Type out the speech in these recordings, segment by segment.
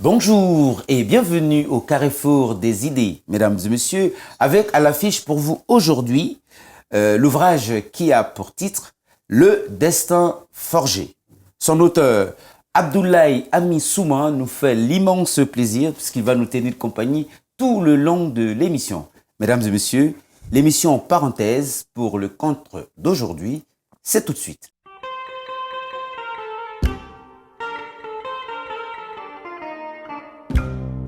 Bonjour et bienvenue au Carrefour des idées, mesdames et messieurs, avec à l'affiche pour vous aujourd'hui l'ouvrage qui a pour titre « Le destin forgé ». Son auteur, Abdoulaye Ami Souma, nous fait l'immense plaisir puisqu'il va nous tenir compagnie tout le long de l'émission. Mesdames et messieurs, l'émission en parenthèse pour le conte d'aujourd'hui, c'est tout de suite.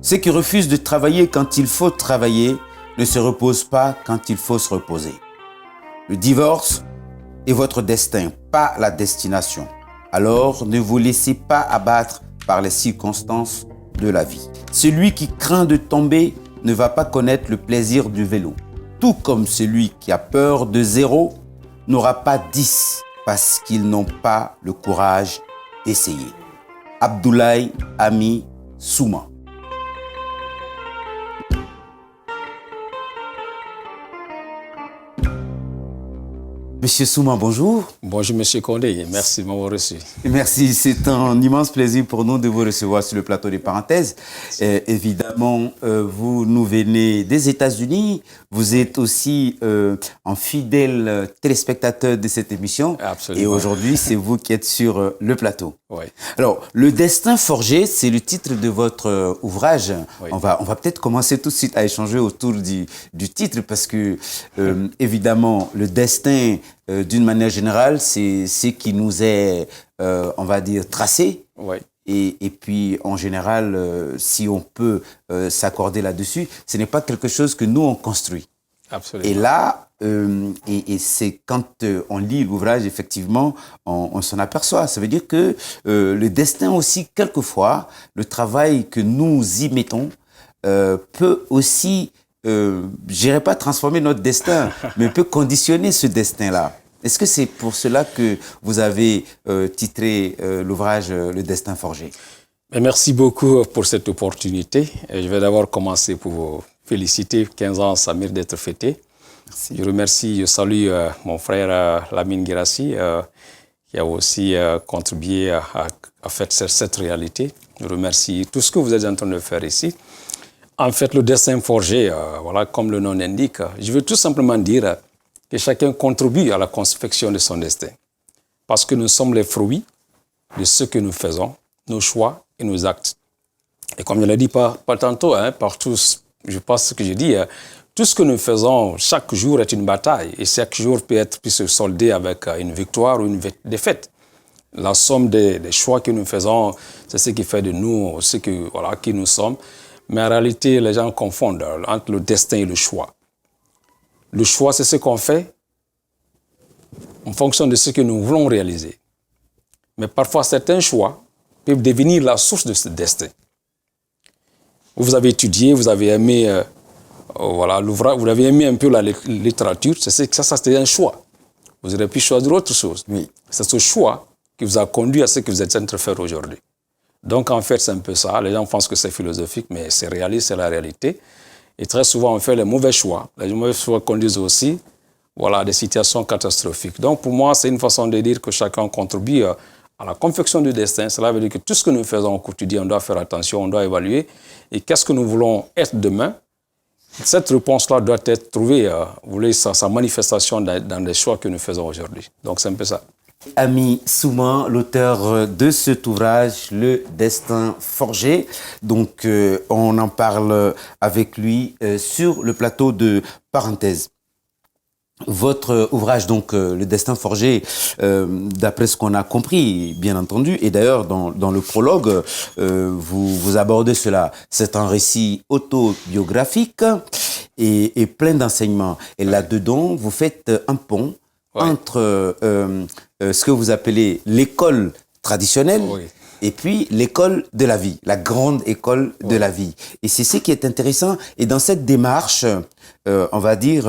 Ceux qui refusent de travailler quand il faut travailler ne se reposent pas quand il faut se reposer. Le divorce est votre destin, pas la destination. Alors ne vous laissez pas abattre par les circonstances de la vie. Celui qui craint de tomber ne va pas connaître le plaisir du vélo. Tout comme celui qui a peur de 0 n'aura pas 10 parce qu'ils n'ont pas le courage d'essayer. Abdoulaye Ami Souma. Monsieur Souma, bonjour. Bonjour Monsieur Condé, merci de m'avoir reçu. Merci, c'est un immense plaisir pour nous de vous recevoir sur le plateau des parenthèses. Évidemment, vous nous venez des États-Unis, vous êtes aussi un fidèle téléspectateur de cette émission. Absolument. Et aujourd'hui, c'est vous qui êtes sur le plateau. Oui. Alors, Le destin forgé, c'est le titre de votre ouvrage. Oui. On va peut-être commencer tout de suite à échanger autour du titre parce que, évidemment, le destin, d'une manière générale, c'est ce qui nous est, on va dire, tracé. Oui. Et puis, en général, si on peut s'accorder là-dessus, ce n'est pas quelque chose que nous, on construit. Absolument. Et là, et c'est quand on lit l'ouvrage, effectivement, on s'en aperçoit. Ça veut dire que le destin aussi, quelquefois, le travail que nous y mettons, peut aussi, je dirais pas transformer notre destin, mais peut conditionner ce destin-là. Est-ce que c'est pour cela que vous avez titré l'ouvrage « Le destin forgé » ? Merci beaucoup pour cette opportunité. Je vais d'abord commencer pour vous féliciter. 15 ans, ça mérite d'être fêté. Merci. Je salue mon frère Lamine Guirassi, qui a aussi contribué à faire cette réalité. Je remercie tout ce que vous êtes en train de faire ici. En fait, le destin forgé, voilà, comme le nom l'indique, je veux tout simplement dire que chacun contribue à la confection de son destin. Parce que nous sommes les fruits de ce que nous faisons, nos choix et nos actes. Et comme je l'ai dit pas tantôt, par tous, je pense ce que je dis, tout ce que nous faisons chaque jour est une bataille et chaque jour peut être se solder avec une victoire ou une défaite. La somme des choix que nous faisons, c'est ce qui fait de nous qui nous sommes. Mais en réalité, les gens confondent entre le destin et le choix. Le choix, c'est ce qu'on fait en fonction de ce que nous voulons réaliser. Mais parfois, certains choix peuvent devenir la source de ce destin. Vous avez étudié, vous avez aimé l'ouvrage, vous avez aimé un peu la littérature, ça c'était un choix. Vous aurez pu choisir autre chose. Oui. C'est ce choix qui vous a conduit à ce que vous êtes en train de faire aujourd'hui. Donc, en fait, c'est un peu ça. Les gens pensent que c'est philosophique, mais c'est réaliste, c'est la réalité. Et très souvent, on fait les mauvais choix. Les mauvais choix conduisent aussi à des situations catastrophiques. Donc, pour moi, c'est une façon de dire que chacun contribue à la confection du destin. Cela veut dire que tout ce que nous faisons au quotidien, on doit faire attention, on doit évaluer. Et qu'est-ce que nous voulons être demain? Cette réponse-là doit être trouvée, sa manifestation dans les choix que nous faisons aujourd'hui. Donc, c'est un peu ça. Ami Souma, l'auteur de cet ouvrage, Le destin forgé. Donc, on en parle avec lui sur le plateau de parenthèse. Votre ouvrage, donc, Le destin forgé, d'après ce qu'on a compris, bien entendu, et d'ailleurs, dans le prologue, vous abordez cela. C'est un récit autobiographique et plein d'enseignements. Et là-dedans, vous faites un pont entre ce que vous appelez l'école traditionnelle et puis l'école de la vie, la grande école de la vie. Et c'est ce qui est intéressant. Et dans cette démarche, on va dire,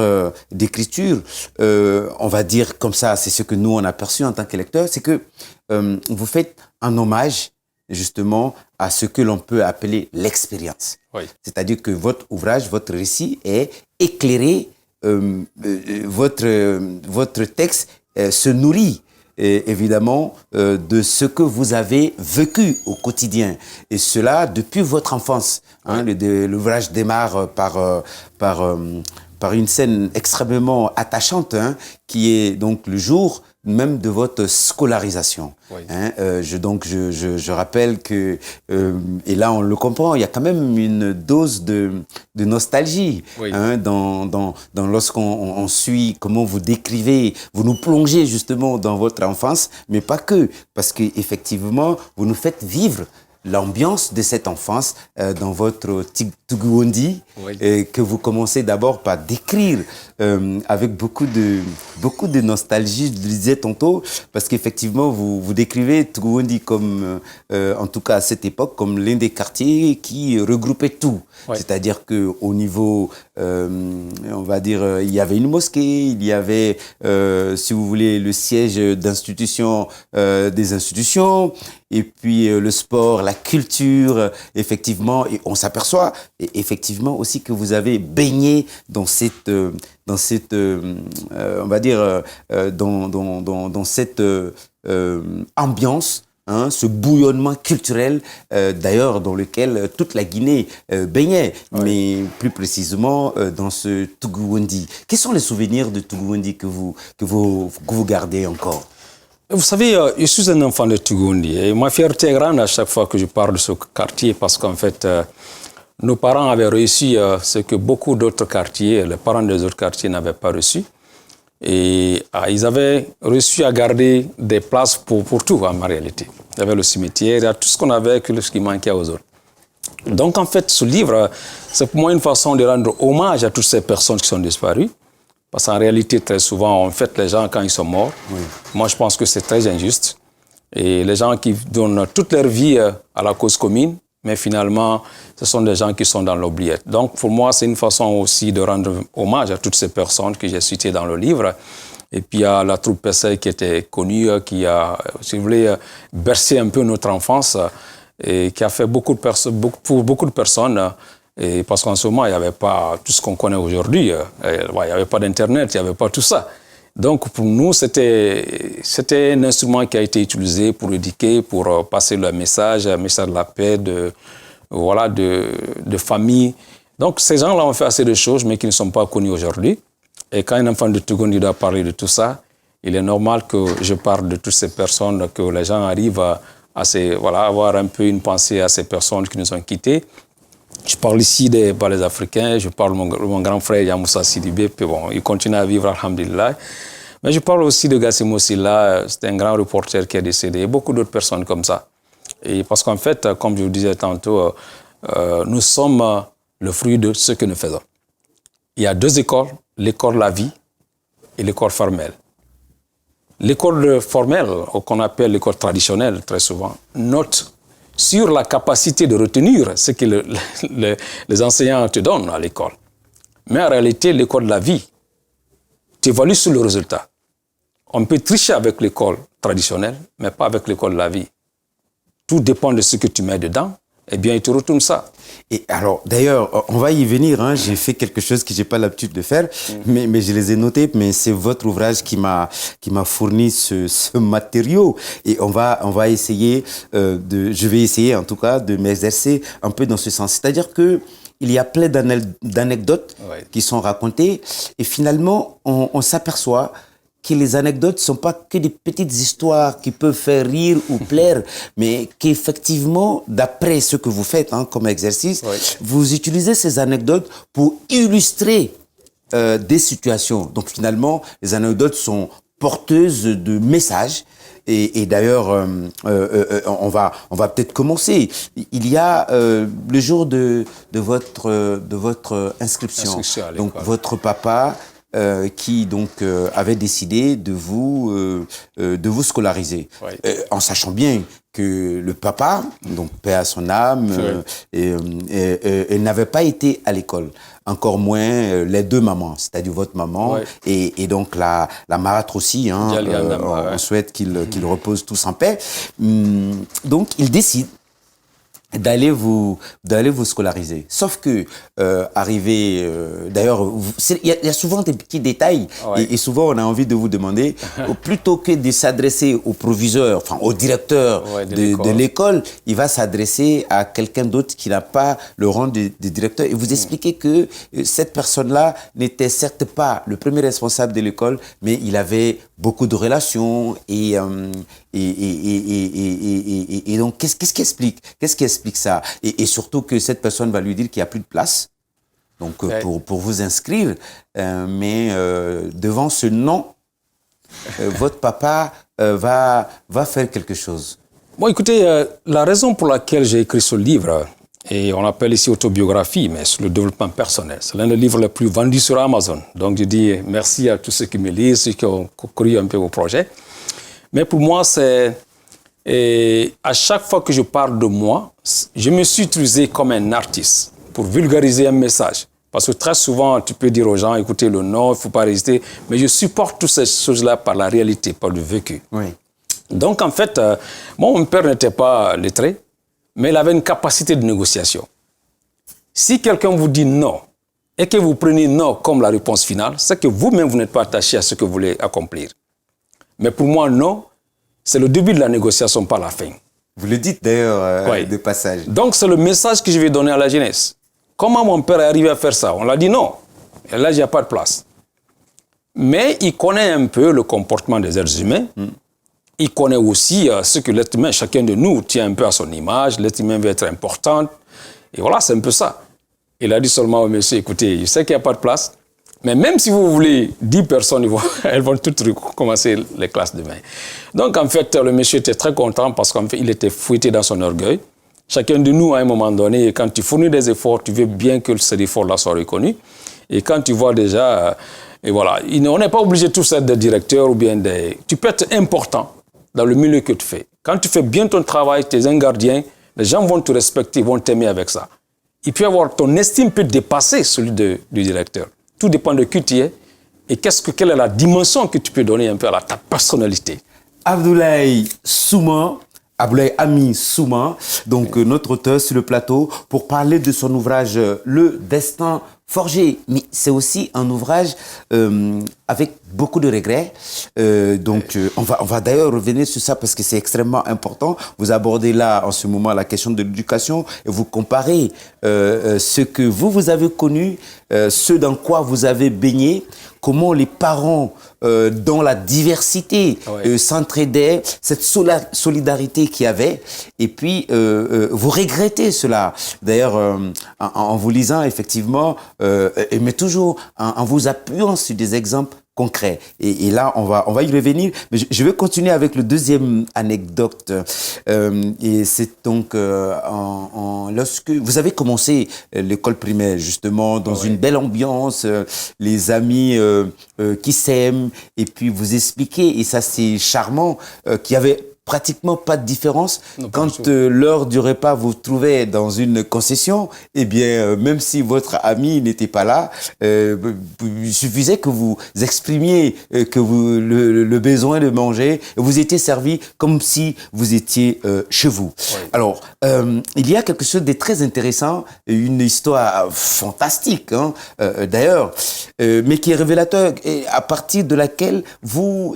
d'écriture, on va dire comme ça, c'est ce que nous on a perçu en tant que lecteurs, c'est que vous faites un hommage justement à ce que l'on peut appeler l'expérience. C'est-à-dire que votre ouvrage, votre récit est éclairé, votre texte se nourrit et évidemment de ce que vous avez vécu au quotidien, et cela depuis votre enfance. Hein, l'ouvrage démarre par une scène extrêmement attachante, hein, qui est donc le jour même de votre scolarisation. Oui. Hein, je rappelle que, et là on le comprend, il y a quand même une dose de nostalgie, oui. Hein, lorsqu'on suit comment vous décrivez, vous nous plongez justement dans votre enfance, mais pas que, parce qu'effectivement, vous nous faites vivre l'ambiance de cette enfance dans votre Tuguondi, oui. Que vous commencez d'abord par décrire avec beaucoup de nostalgie, je le disais tantôt, parce qu'effectivement, vous décrivez Tuguondi comme, en tout cas à cette époque, comme l'un des quartiers qui regroupait tout. Oui. C'est-à-dire qu'au niveau, on va dire, il y avait une mosquée, il y avait, si vous voulez, le siège d'institutions, des institutions, et puis le sport, la culture, effectivement, et on s'aperçoit effectivement aussi que vous avez baigné dans cette on va dire, dans cette ambiance, hein, ce bouillonnement culturel, d'ailleurs, dans lequel toute la Guinée baignait, oui. Mais plus précisément dans ce Tuguondi. Quels sont les souvenirs de Tuguondi que vous gardez encore? Vous savez, je suis un enfant de Tuguondi et ma fierté est grande à chaque fois que je parle de ce quartier parce qu'en fait, nos parents avaient réussi ce que beaucoup d'autres quartiers, les parents des autres quartiers n'avaient pas reçu. Et ils avaient réussi à garder des places pour tout en réalité. Il y avait le cimetière, il y a tout ce qu'on avait, que ce qui manquait aux autres. Donc en fait, ce livre, c'est pour moi une façon de rendre hommage à toutes ces personnes qui sont disparues. Parce qu'en réalité, très souvent, on fête les gens quand ils sont morts. Oui. Moi, je pense que c'est très injuste. Et les gens qui donnent toute leur vie à la cause commune, mais finalement, ce sont des gens qui sont dans l'oubliette. Donc, pour moi, c'est une façon aussi de rendre hommage à toutes ces personnes que j'ai citées dans le livre. Et puis, il y a la troupe Pessay qui était connue, qui a, si vous voulez, bercé un peu notre enfance et qui a fait pour beaucoup de personnes. Et parce qu'en ce moment, il n'y avait pas tout ce qu'on connaît aujourd'hui. Il n'y avait pas d'Internet, il n'y avait pas tout ça. Donc, pour nous, c'était un instrument qui a été utilisé pour éduquer, pour passer le message, un message de la paix, de famille. Donc, ces gens-là ont fait assez de choses, mais qui ne sont pas connus aujourd'hui. Et quand un enfant de Tuguondi doit parler de tout ça, il est normal que je parle de toutes ces personnes, que les gens arrivent à avoir un peu une pensée à ces personnes qui nous ont quittés. Je parle ici des Africains, je parle de mon grand frère Yamoussa Sidibé, puis bon, il continue à vivre, alhamdulillah. Mais je parle aussi de Gassimo Silla, c'est un grand reporter qui est décédé, et beaucoup d'autres personnes comme ça. Et parce qu'en fait, comme je vous disais tantôt, nous sommes le fruit de ce que nous faisons. Il y a deux écoles, l'école La Vie et l'école formelle. L'école formelle, qu'on appelle l'école traditionnelle très souvent, note sur la capacité de retenir ce que les enseignants te donnent à l'école. Mais en réalité, l'école de la vie t'évalue sur le résultat. On peut tricher avec l'école traditionnelle, mais pas avec l'école de la vie. Tout dépend de ce que tu mets dedans, eh bien, il te retourne ça. Et alors, d'ailleurs, on va y venir, hein. J'ai fait quelque chose que je n'ai pas l'habitude de faire, mais je les ai notés, mais c'est votre ouvrage qui m'a fourni ce matériau. Et on va essayer, je vais essayer en tout cas de m'exercer un peu dans ce sens. C'est-à-dire que il y a plein d'anecdotes qui sont racontées, et finalement, on s'aperçoit que les anecdotes ne sont pas que des petites histoires qui peuvent faire rire ou plaire, mais qu'effectivement, d'après ce que vous faites comme exercice, vous utilisez ces anecdotes pour illustrer des situations. Donc finalement, les anecdotes sont porteuses de messages. Et d'ailleurs, on va peut-être commencer. Il y a le jour de votre inscription. Donc votre papa qui donc avait décidé de vous scolariser, en sachant bien que le papa, donc paix à son âme, n'avait pas été à l'école, encore moins les deux mamans, c'est-à-dire votre maman et donc la marâtre aussi. On souhaite qu'ils reposent tous en paix. Donc il décide d'aller vous scolariser. Sauf que d'ailleurs, il y a souvent des petits détails et souvent on a envie de vous demander, plutôt que de s'adresser au proviseur, enfin au directeur de l'école, il va s'adresser à quelqu'un d'autre qui n'a pas le rang de directeur et vous expliquer que cette personne-là n'était certes pas le premier responsable de l'école, mais il avait beaucoup de relations et donc qu'est-ce qui explique ça et surtout que cette personne va lui dire qu'il n'y a plus de place donc pour vous inscrire mais devant ce non votre papa va faire quelque chose. Bon, écoutez, la raison pour laquelle j'ai écrit ce livre, et on l'appelle ici autobiographie, mais sur le développement personnel, c'est l'un des livres les plus vendus sur Amazon. Donc je dis merci à tous ceux qui me lisent, ceux qui ont cru un peu au projet. Mais pour moi, c'est... Et à chaque fois que je parle de moi, je me suis utilisé comme un artiste pour vulgariser un message. Parce que très souvent, tu peux dire aux gens, écoutez, le non, il ne faut pas résister. Mais je supporte toutes ces choses-là par la réalité, par le vécu. Oui. Donc, en fait, mon père n'était pas lettré, mais il avait une capacité de négociation. Si quelqu'un vous dit non, et que vous prenez non comme la réponse finale, c'est que vous-même, vous n'êtes pas attaché à ce que vous voulez accomplir. Mais pour moi, non, c'est le début de la négociation, pas la fin. Vous le dites d'ailleurs de passage. Donc, c'est le message que je vais donner à la jeunesse. Comment mon père est arrivé à faire ça? On l'a dit non. Et là, il n'y a pas de place. Mais il connaît un peu le comportement des êtres humains. Il connaît aussi ce que l'être humain, chacun de nous, tient un peu à son image. L'être humain veut être important. Et voilà, c'est un peu ça. Il a dit seulement au monsieur, écoutez, je sais qu'il n'y a pas de place. Mais même si vous voulez 10 personnes, elles vont toutes recommencer les classes demain. Donc, en fait, le monsieur était très content parce qu'en fait, il était fouetté dans son orgueil. Chacun de nous, à un moment donné, quand tu fournis des efforts, tu veux bien que ces efforts-là soient reconnus. Et quand tu vois déjà... et voilà, on n'est pas obligé tous d'être des directeurs ou bien des... Tu peux être important dans le milieu que tu fais. Quand tu fais bien ton travail, tu es un gardien, les gens vont te respecter, vont t'aimer avec ça. Il peut y avoir... Ton estime peut dépasser celui du directeur. Tout dépend de qui tu es et quelle est la dimension que tu peux donner un peu à ta personnalité. Abdoulaye Souma, Abdoulaye Ami Souma, donc notre auteur sur le plateau, pour parler de son ouvrage Le Destin Forgé. Mais c'est aussi un ouvrage avec beaucoup de regrets. On va d'ailleurs revenir sur ça parce que c'est extrêmement important. Vous abordez là, en ce moment, la question de l'éducation et vous comparez ce que vous avez connu, ce dans quoi vous avez baigné, comment les parents, dans la diversité, s'entraidaient, cette solidarité qu'il y avait. Et puis, vous regrettez cela. D'ailleurs, en vous lisant, effectivement, mais toujours en vous appuyant sur des exemples concrets. Et là, on va y revenir. Mais je vais continuer avec le deuxième anecdote. Et c'est donc lorsque vous avez commencé l'école primaire, justement, dans une belle ambiance, les amis qui s'aiment, et puis vous expliquez, et ça c'est charmant, qu'il y avait pratiquement pas de différence. Quand l'heure du repas vous trouvez dans une concession, eh bien, même si votre ami n'était pas là, il suffisait que vous exprimiez que le besoin de manger, vous étiez servi comme si vous étiez chez vous. Alors, il y a quelque chose de très intéressant, une histoire fantastique, hein, d'ailleurs, mais qui est révélateur, et à partir de laquelle vous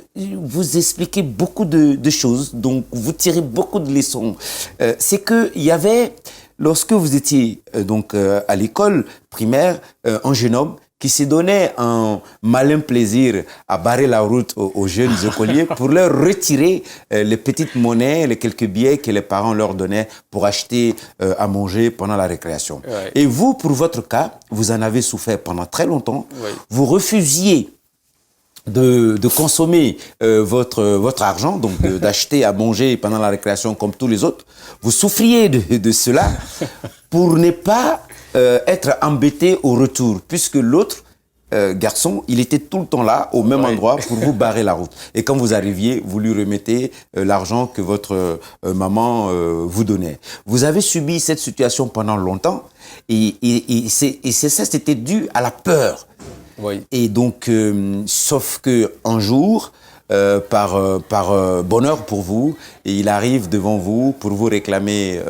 expliquez beaucoup de choses. Donc, vous tirez beaucoup de leçons. C'est qu'il y avait, lorsque vous étiez à l'école primaire, un jeune homme qui se donnait un malin plaisir à barrer la route aux jeunes écoliers pour leur retirer les petites monnaies, les quelques billets que les parents leur donnaient pour acheter à manger pendant la récréation. Et vous, pour votre cas, vous en avez souffert pendant très longtemps. Vous refusiez de consommer votre argent, donc d'acheter à manger pendant la récréation comme tous les autres. Vous souffriez de cela pour ne pas être embêté au retour, puisque l'autre garçon, il était tout le temps là, au même endroit, pour vous barrer la route. Et quand vous arriviez, vous lui remettez l'argent que votre maman vous donnait. Vous avez subi cette situation pendant longtemps, et c'est ça, c'était dû à la peur. Et donc, sauf que un jour, par bonheur pour vous, et il arrive devant vous pour vous réclamer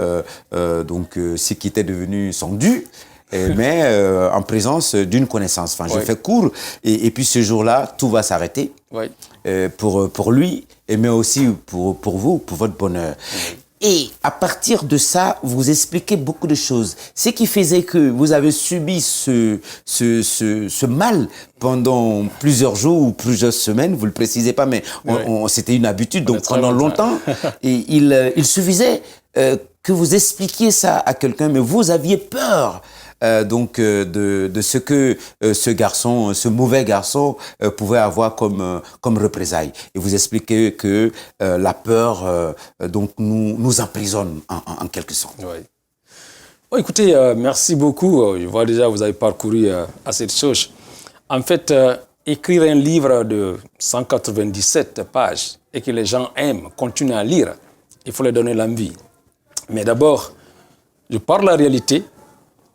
ce qui était devenu son dû. Mais en présence d'une connaissance. Enfin, je fais court, et puis ce jour-là, tout va s'arrêter pour lui, mais aussi pour vous, pour votre bonheur. Et à partir de ça, vous expliquez beaucoup de choses. Ce qui faisait que vous avez subi ce mal pendant plusieurs jours ou plusieurs semaines, vous le précisez pas, mais c'était une habitude, donc pendant longtemps. Et il suffisait que vous expliquiez ça à quelqu'un, mais vous aviez peur. De ce que ce garçon, ce mauvais garçon pouvait avoir comme représailles. Et vous expliquez que la peur nous emprisonne en quelque sorte. Oui. Bon, écoutez, merci beaucoup. Je vois déjà que vous avez parcouru assez de choses. En fait, écrire un livre de 197 pages et que les gens aiment, continuent à lire, il faut leur donner l'envie. Mais d'abord, je parle la réalité.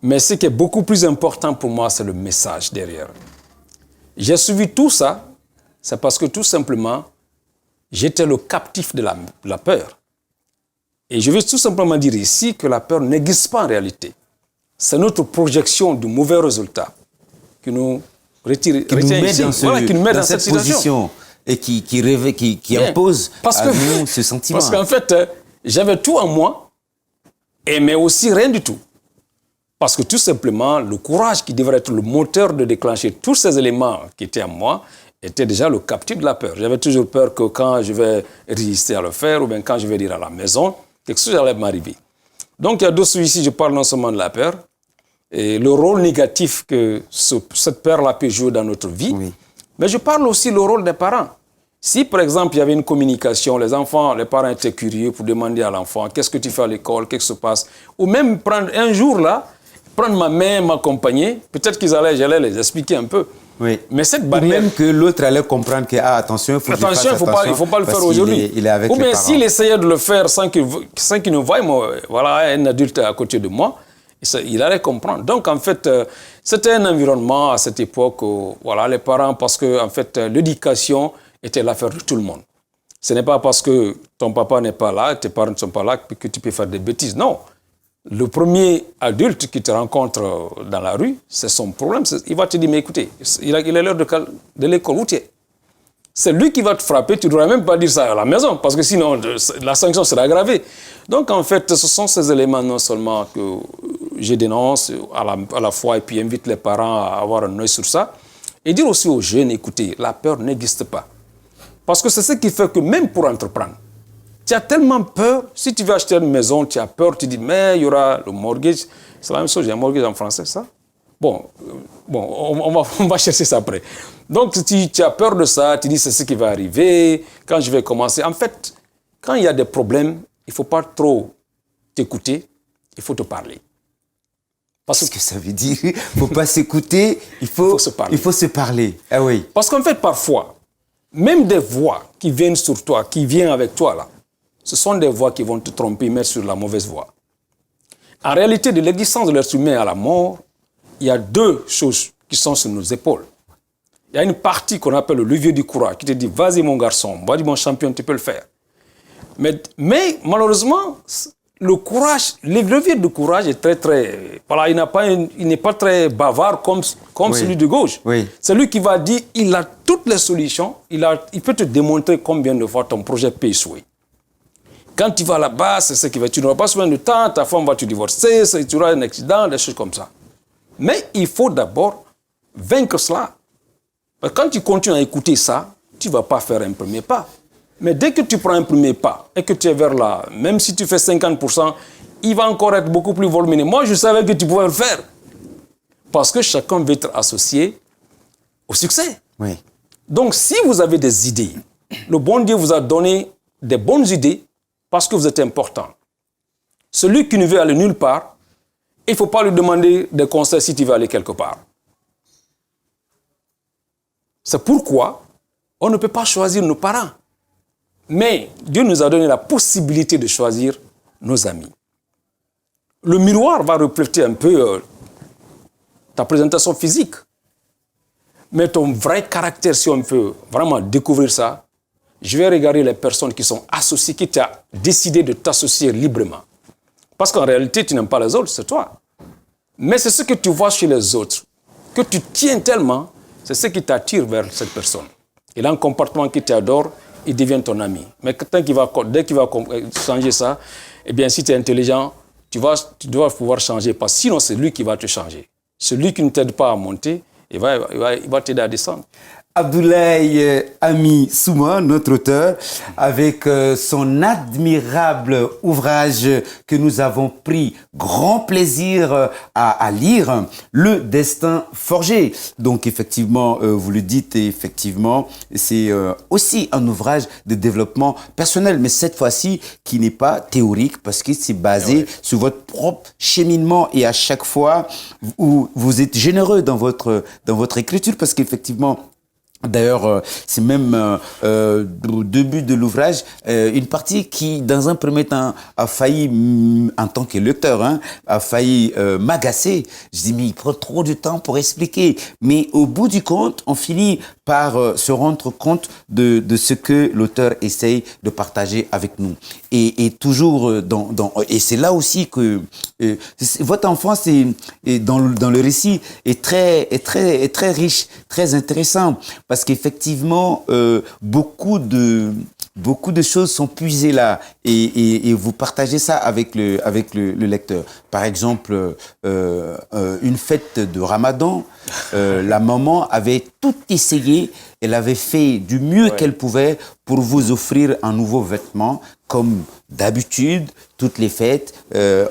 Mais ce qui est beaucoup plus important pour moi, c'est le message derrière. J'ai suivi tout ça, c'est parce que tout simplement, j'étais le captif de la peur. Et je veux tout simplement dire ici que la peur n'existe pas en réalité. C'est notre projection du mauvais résultat qui nous retire, qui nous met dans cette position et qui impose à nous ce sentiment. Parce qu'en fait, j'avais tout en moi, mais aussi rien du tout. Parce que tout simplement, le courage qui devrait être le moteur de déclencher tous ces éléments qui étaient en moi était déjà le captif de la peur. J'avais toujours peur que quand je vais résister à le faire ou bien quand je vais dire à la maison, quelque chose allait m'arriver. Donc, il y a deux sujets ici, je parle non seulement de la peur et le rôle négatif que cette peur-là peut jouer dans notre vie, mais je parle aussi du rôle des parents. Si, par exemple, il y avait une communication, les parents étaient curieux pour demander à l'enfant « Qu'est-ce que tu fais à l'école? Qu'est-ce qui se passe ?» Ou même prendre un jour là, prendre ma main, m'accompagner, peut-être j'allais les expliquer un peu. Oui. Mais cette barrière... Ou même que l'autre allait comprendre que, attention, il ne faut pas le faire aujourd'hui. Ou bien s'il essayait de le faire sans qu'il ne voie, voilà, un adulte à côté de moi, il allait comprendre. Donc, en fait, c'était un environnement à cette époque où, voilà, les parents, parce que, en fait, l'éducation était l'affaire de tout le monde. Ce n'est pas parce que ton papa n'est pas là, tes parents ne sont pas là, que tu peux faire des bêtises. Non. Le premier adulte qui te rencontre dans la rue, c'est son problème. Il va te dire, mais écoutez, il est l'heure de l'école, où tu es? C'est lui qui va te frapper, tu ne devrais même pas dire ça à la maison, parce que sinon, la sanction sera aggravée. Donc, en fait, ce sont ces éléments non seulement que je dénonce à la fois, et puis invite les parents à avoir un œil sur ça, et dire aussi aux jeunes, écoutez, la peur n'existe pas. Parce que c'est ce qui fait que même pour entreprendre, tu as tellement peur, si tu veux acheter une maison, tu as peur, tu dis, mais il y aura le mortgage. C'est la même chose, il y a un mortgage en français, ça? Bon, on va chercher ça après. Donc, tu as peur de ça, tu dis, c'est ce qui va arriver, quand je vais commencer. En fait, quand il y a des problèmes, il ne faut pas trop t'écouter, il faut te parler. Parce que ça veut dire, il ne faut pas s'écouter, il faut se parler. Ah oui. Parce qu'en fait, parfois, même des voix qui viennent sur toi, qui viennent avec toi, là, ce sont des voix qui vont te tromper, mettre sur la mauvaise voie. En réalité, de l'existence de l'être humain à la mort, il y a deux choses qui sont sur nos épaules. Il y a une partie qu'on appelle le levier du courage, qui te dit, vas-y mon garçon, vas-y mon champion, tu peux le faire. Mais malheureusement, le levier du courage est très... Voilà, il n'est pas très bavard comme celui de gauche. Oui. C'est lui qui va dire, il a toutes les solutions, il peut te démontrer combien de fois ton projet peut échouer. Quand tu vas là-bas, c'est ce qui va... Tu n'auras pas souvent de temps, ta femme va te divorcer, tu auras un accident, des choses comme ça. Mais il faut d'abord vaincre cela. Parce que quand tu continues à écouter ça, tu ne vas pas faire un premier pas. Mais dès que tu prends un premier pas et que tu es vers là, même si tu fais 50%, il va encore être beaucoup plus volumineux. Moi, je savais que tu pouvais le faire. Parce que chacun veut être associé au succès. Oui. Donc, si vous avez des idées, le bon Dieu vous a donné des bonnes idées parce que vous êtes important. Celui qui ne veut aller nulle part, il ne faut pas lui demander des conseils si tu veux aller quelque part. C'est pourquoi on ne peut pas choisir nos parents. Mais Dieu nous a donné la possibilité de choisir nos amis. Le miroir va refléter un peu ta présentation physique. Mais ton vrai caractère, si on peut vraiment découvrir ça, je vais regarder les personnes qui sont associées, qui t'ont décidé de t'associer librement. Parce qu'en réalité, tu n'aimes pas les autres, c'est toi. Mais c'est ce que tu vois chez les autres, que tu tiens tellement, c'est ce qui t'attire vers cette personne. Il a un comportement qui t'adore, il devient ton ami. Mais dès qu'il va changer ça, eh bien, si tu es intelligent, tu dois pouvoir changer, parce que sinon, c'est lui qui va te changer. Celui qui ne t'aide pas à monter, il va t'aider à descendre. Abdoulaye Ami Souma, notre auteur, avec son admirable ouvrage que nous avons pris grand plaisir à lire, Le Destin Forgé. Donc effectivement, vous le dites, effectivement, c'est aussi un ouvrage de développement personnel, mais cette fois-ci qui n'est pas théorique parce que c'est basé sur votre propre cheminement et à chaque fois, vous êtes généreux dans votre écriture parce qu'effectivement, d'ailleurs, c'est même au début de l'ouvrage, une partie qui, dans un premier temps, a failli, en tant que lecteur, a failli m'agacer. Je dis, mais il prend trop de temps pour expliquer. Mais au bout du compte, on finit par se rendre compte de ce que l'auteur essaye de partager avec nous. Et toujours et c'est là aussi que votre enfance dans le récit est très riche, très intéressant. Parce qu'effectivement, beaucoup de choses sont puisées là et vous partagez ça avec le lecteur. Par exemple, une fête de Ramadan, la maman avait tout essayé, elle avait fait du mieux qu'elle pouvait pour vous offrir un nouveau vêtement. Comme d'habitude, toutes les fêtes,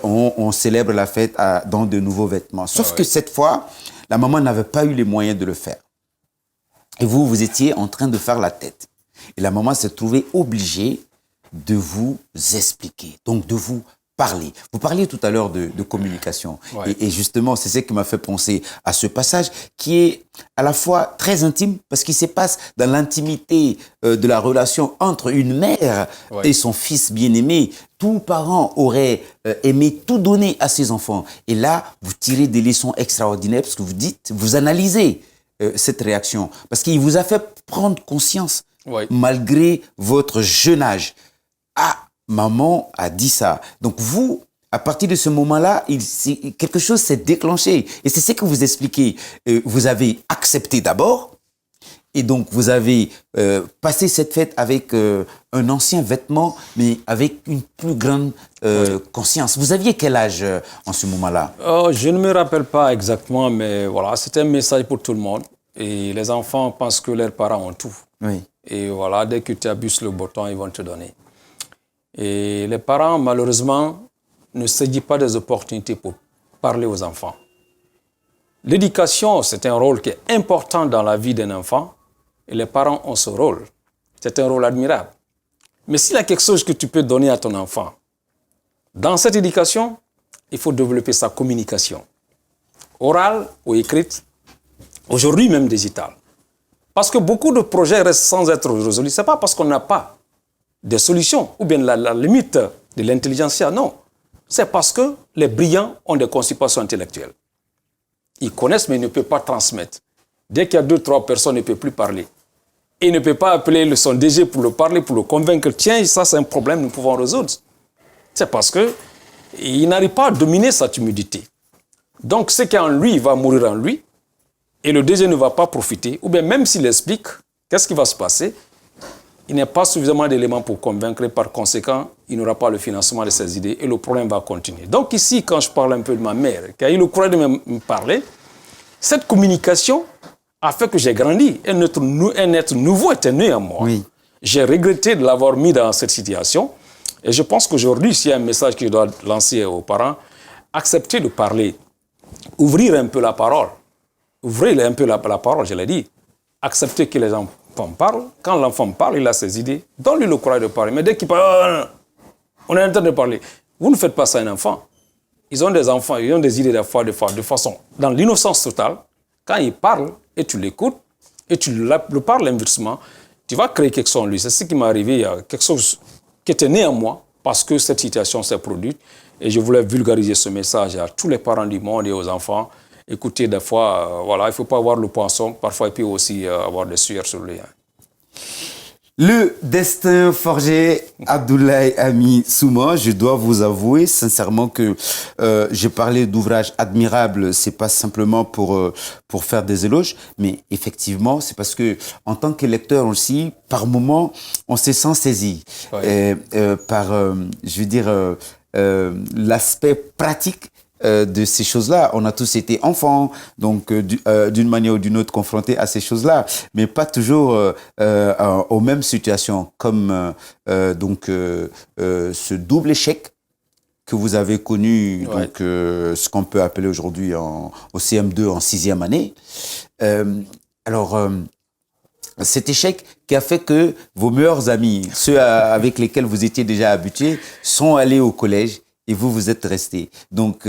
on célèbre la fête dans de nouveaux vêtements. Sauf que cette fois, la maman n'avait pas eu les moyens de le faire. Et vous étiez en train de faire la tête. Et la maman s'est trouvée obligée de vous expliquer, donc de vous parler. Vous parliez tout à l'heure de communication. Et justement, c'est ce qui m'a fait penser à ce passage qui est à la fois très intime, parce qu'il se passe dans l'intimité de la relation entre une mère et son fils bien-aimé. Tout parent aurait aimé tout donner à ses enfants. Et là, vous tirez des leçons extraordinaires, parce que vous analysez cette réaction. Parce qu'il vous a fait prendre conscience, malgré votre jeune âge. Ah, maman a dit ça. Donc vous, à partir de ce moment-là, quelque chose s'est déclenché. Et c'est ce que vous expliquez. Vous avez accepté d'abord. Et donc vous avez passé cette fête avec un ancien vêtement, mais avec une plus grande conscience. Vous aviez quel âge en ce moment-là? Je ne me rappelle pas exactement, mais voilà, c'était un message pour tout le monde. Et les enfants pensent que leurs parents ont tout. Et voilà, dès que tu abuses le bouton, ils vont te donner. Et les parents, malheureusement, ne saisissent pas des opportunités pour parler aux enfants. L'éducation, c'est un rôle qui est important dans la vie d'un enfant. Et les parents ont ce rôle. C'est un rôle admirable. Mais s'il y a quelque chose que tu peux donner à ton enfant, dans cette éducation, il faut développer sa communication. Orale ou écrite, aujourd'hui même digitale. Parce que beaucoup de projets restent sans être résolus. Ce n'est pas parce qu'on n'a pas de solutions ou bien la limite de l'intelligentsia, non. C'est parce que les brillants ont des constipations intellectuelles. Ils connaissent mais ils ne peuvent pas transmettre. Dès qu'il y a 2-3 personnes, ils ne peuvent plus parler. Et il ne peut pas appeler son DG pour le parler, pour le convaincre. Tiens, ça c'est un problème, nous pouvons résoudre. C'est parce qu'il n'arrive pas à dominer sa timidité. Donc ce qui est en lui, il va mourir en lui. Et le DG ne va pas profiter. Ou bien même s'il explique, qu'est-ce qui va se passer? Il n'y a pas suffisamment d'éléments pour convaincre. Par conséquent, il n'aura pas le financement de ses idées et le problème va continuer. Donc ici, quand je parle un peu de ma mère, qui a eu le courage de me parler, cette communication a fait que j'ai grandi. Un être nouveau était né en moi. J'ai regretté de l'avoir mis dans cette situation. Et je pense qu'aujourd'hui, s'il y a un message que je dois lancer aux parents, accepter de parler, ouvrir un peu la parole. Ouvrez un peu la parole, je l'ai dit. Accepter que les enfants parlent. Quand l'enfant parle, il a ses idées. Donne-lui le courage de parler. Mais dès qu'il parle, on est en train de parler. Vous ne faites pas ça à un enfant. Ils ont des enfants, ils ont des idées de façon, dans l'innocence totale. Quand ils parlent et tu l'écoutes et tu le parles inversement, tu vas créer quelque chose en lui. C'est ce qui m'est arrivé. Il y a quelque chose qui était né en moi parce que cette situation s'est produite. Et je voulais vulgariser ce message à tous les parents du monde et aux enfants. Écoutez, des fois, voilà, il ne faut pas avoir le poisson. Parfois, il peut aussi avoir des sueurs sur lui. Le destin forgé, Abdoulaye Ami Souma, je dois vous avouer sincèrement que j'ai parlé d'ouvrages admirables, c'est pas simplement pour faire des éloges, mais effectivement, c'est parce que en tant que lecteur aussi, par moments, on se sent saisi par, je veux dire, l'aspect pratique de ces choses-là. On a tous été enfants, donc d'une manière ou d'une autre confrontés à ces choses-là, mais pas toujours aux mêmes situations, comme ce double échec que vous avez connu, donc ce qu'on peut appeler aujourd'hui au CM2 en 6e année. Cet échec qui a fait que vos meilleurs amis, ceux avec lesquels vous étiez déjà habitués, sont allés au collège et vous êtes restés. Donc,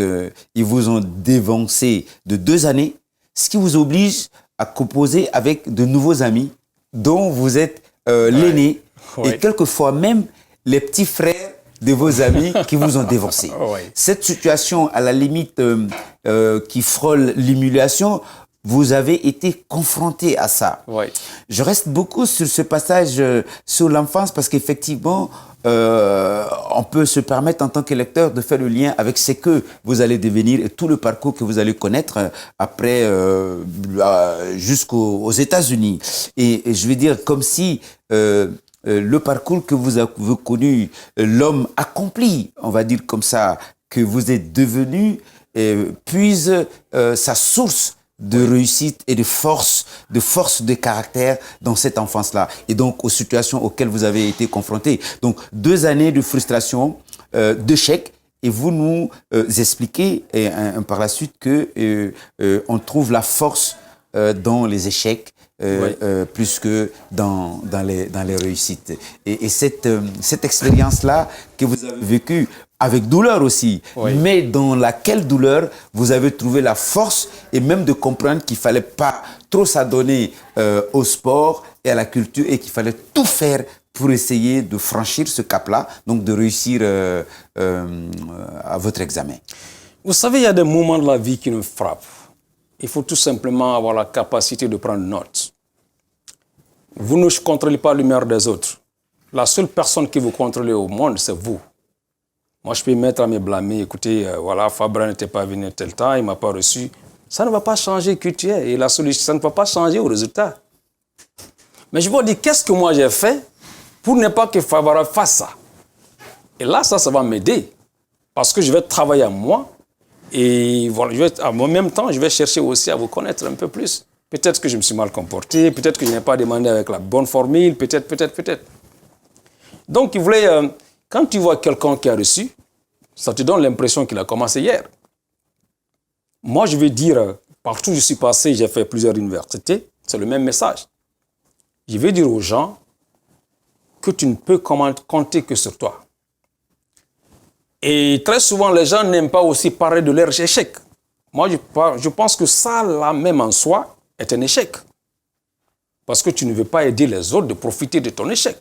ils vous ont dévancé de 2 années, ce qui vous oblige à composer avec de nouveaux amis dont vous êtes l'aîné et quelquefois même les petits frères de vos amis qui vous ont dévancé. Cette situation, à la limite, qui frôle l'humiliation, vous avez été confronté à ça. Je reste beaucoup sur ce passage sur l'enfance parce qu'effectivement, on peut se permettre en tant que lecteur de faire le lien avec ce que vous allez devenir et tout le parcours que vous allez connaître après jusqu'aux États-Unis. Et je veux dire, comme si le parcours que vous avez connu, l'homme accompli, on va dire comme ça, que vous êtes devenu, puise sa source de réussite et de force de caractère dans cette enfance-là. Et donc, aux situations auxquelles vous avez été confrontés. Donc, 2 années de frustration, d'échec, et vous nous expliquez par la suite que on trouve la force dans les échecs, plus que dans les réussites. Et cette expérience-là que vous avez vécue, avec douleur aussi, mais dans laquelle douleur vous avez trouvé la force et même de comprendre qu'il fallait pas trop s'adonner au sport et à la culture et qu'il fallait tout faire pour essayer de franchir ce cap-là, donc de réussir à votre examen. Vous savez, il y a des moments de la vie qui nous frappent. Il faut tout simplement avoir la capacité de prendre note. Vous ne contrôlez pas l'humeur des autres. La seule personne qui vous contrôle au monde, c'est vous. Moi, je peux me mettre à me blâmer. Écoutez, voilà, Fabra n'était pas venu tel temps, il ne m'a pas reçu. Ça ne va pas changer qui tu es. Et la solution, ça ne va pas changer au résultat. Mais je vous dis, qu'est-ce que moi j'ai fait pour ne pas que Fabra fasse ça? Et là, ça va m'aider. Parce que je vais travailler à moi. Et voilà, en même temps, je vais chercher aussi à vous connaître un peu plus. Peut-être que je me suis mal comporté, peut-être que je n'ai pas demandé avec la bonne formule, peut-être. Donc, il voulait... Quand tu vois quelqu'un qui a reçu, ça te donne l'impression qu'il a commencé hier. Moi, je vais dire, partout où je suis passé, j'ai fait plusieurs universités, c'est le même message. Je vais dire aux gens que tu ne peux compter que sur toi. Et très souvent, les gens n'aiment pas aussi parler de leurs échecs. Moi, je pense que ça, là même en soi, est un échec. Parce que tu ne veux pas aider les autres de profiter de ton échec.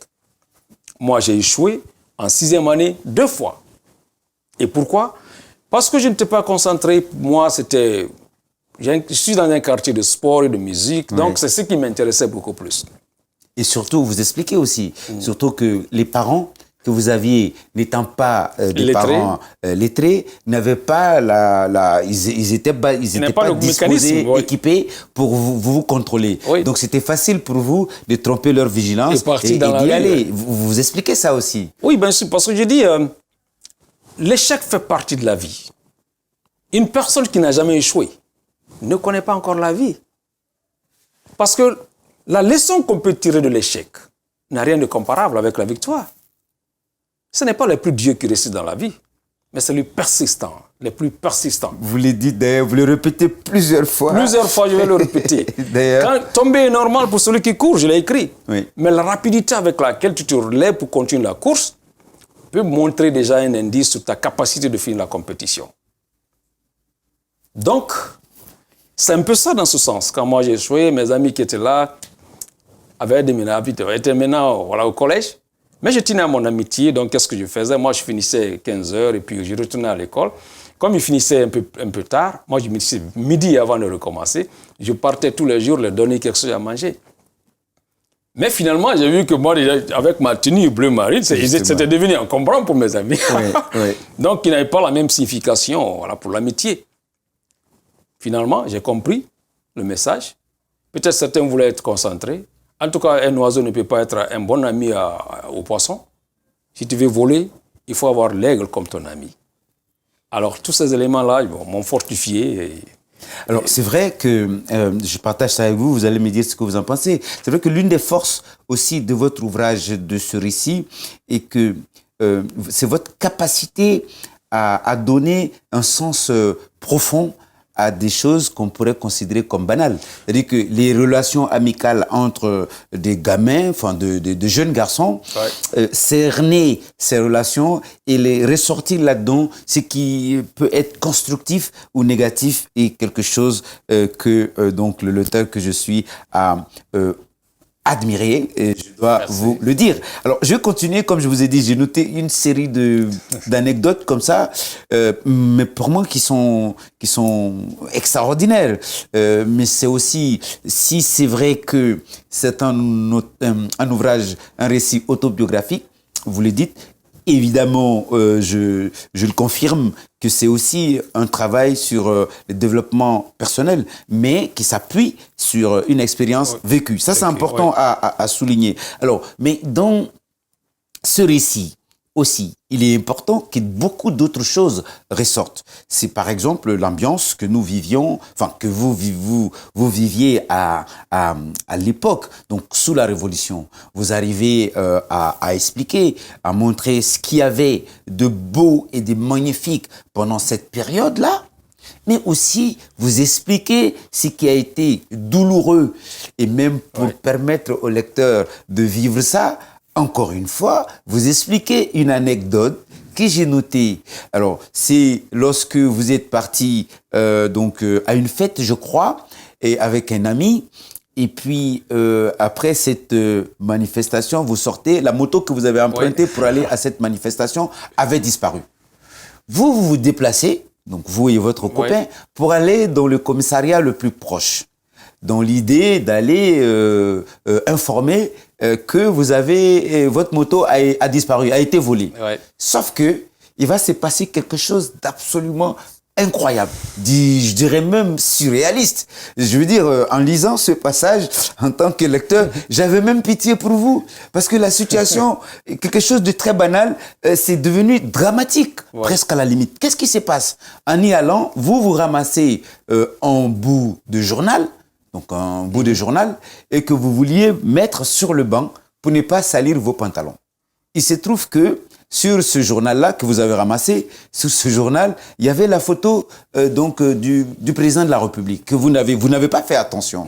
Moi, j'ai échoué en 6e année 2 fois. Et pourquoi? Parce que je n'étais pas concentré. Moi, je suis dans un quartier de sport et de musique, donc c'est ce qui m'intéressait beaucoup plus. Et surtout, vous expliquez aussi, surtout que les parents que vous aviez, n'étant pas des parents lettrés, n'avaient pas ils étaient pas disposés, équipés pour vous contrôler. Donc c'était facile pour vous de tromper leur vigilance et d'y aller. Vous expliquez ça aussi. Oui, bien sûr, parce que je dis, l'échec fait partie de la vie. Une personne qui n'a jamais échoué ne connaît pas encore la vie. Parce que la leçon qu'on peut tirer de l'échec n'a rien de comparable avec la victoire. Ce n'est pas les plus dieux qui réussissent dans la vie, mais c'est les persistants, les plus persistants. Vous le dites d'ailleurs, vous le répétez plusieurs fois. Plusieurs fois, je vais le répéter. Quand tomber est normal pour celui qui court, je l'ai écrit. Mais la rapidité avec laquelle tu te relèves pour continuer la course peut montrer déjà un indice sur ta capacité de finir la compétition. Donc, c'est un peu ça dans ce sens. Quand moi j'ai échoué, mes amis qui étaient là avaient été maintenant au collège. Mais je tenais à mon amitié, donc qu'est-ce que je faisais? Moi, je finissais 15h et puis je retournais à l'école. Comme il finissait un peu tard, moi, je finissais midi avant de recommencer. Je partais tous les jours leur donner quelque chose à manger. Mais finalement, j'ai vu que moi, avec ma tenue bleu marine, c'était devenu encombrant pour mes amis. Oui. Donc, il n'avait pas la même signification pour l'amitié. Finalement, j'ai compris le message. Peut-être certains voulaient être concentrés. En tout cas, un oiseau ne peut pas être un bon ami au poisson. Si tu veux voler, il faut avoir l'aigle comme ton ami. Alors, tous ces éléments-là m'ont fortifié. Alors, c'est vrai que je partage ça avec vous, vous allez me dire ce que vous en pensez. C'est vrai que l'une des forces aussi de votre ouvrage, de ce récit, est que c'est votre capacité à donner un sens profond à des choses qu'on pourrait considérer comme banales. C'est-à-dire que les relations amicales entre des gamins, enfin de jeunes garçons, cerner ces relations et les ressortir là-dedans, ce qui peut être constructif ou négatif est quelque chose que donc le lecteur que je suis a admiré, et je dois vous le dire. Alors, je vais continuer, comme je vous ai dit, j'ai noté une série d'anecdotes comme ça, mais pour moi qui sont extraordinaires. Mais c'est aussi, si c'est vrai que c'est un ouvrage, un récit autobiographique, vous le dites, évidemment, je le confirme que c'est aussi un travail sur le développement personnel, mais qui s'appuie sur une expérience vécue. Ça, c'est important à souligner. Alors, mais dans ce récit aussi, il est important que beaucoup d'autres choses ressortent. C'est par exemple l'ambiance que nous vivions, enfin que vous viviez à l'époque, donc sous la Révolution. Vous arrivez à expliquer, à montrer ce qu'il y avait de beau et de magnifique pendant cette période-là, mais aussi vous expliquer ce qui a été douloureux et même pour permettre au lecteur de vivre ça. Encore une fois, vous expliquez une anecdote que j'ai notée. Alors, c'est lorsque vous êtes parti à une fête, je crois, et avec un ami. Et puis, après cette manifestation, vous sortez, la moto que vous avez empruntée pour aller à cette manifestation avait disparu. Vous déplacez, donc vous et votre copain, pour aller dans le commissariat le plus proche, dans l'idée d'aller informer que vous avez votre moto a disparu, a été volée. Sauf que il va se passer quelque chose d'absolument incroyable, je dirais même surréaliste. Je veux dire, en lisant ce passage, en tant que lecteur, j'avais même pitié pour vous, parce que la situation, quelque chose de très banal, c'est devenu dramatique, presque à la limite. Qu'est-ce qui se passe? En y allant, vous ramassez un bout de journal, et que vous vouliez mettre sur le banc pour ne pas salir vos pantalons. Il se trouve que sur ce journal-là que vous avez ramassé, sur ce journal, il y avait la photo du président de la République, que vous n'avez pas fait attention.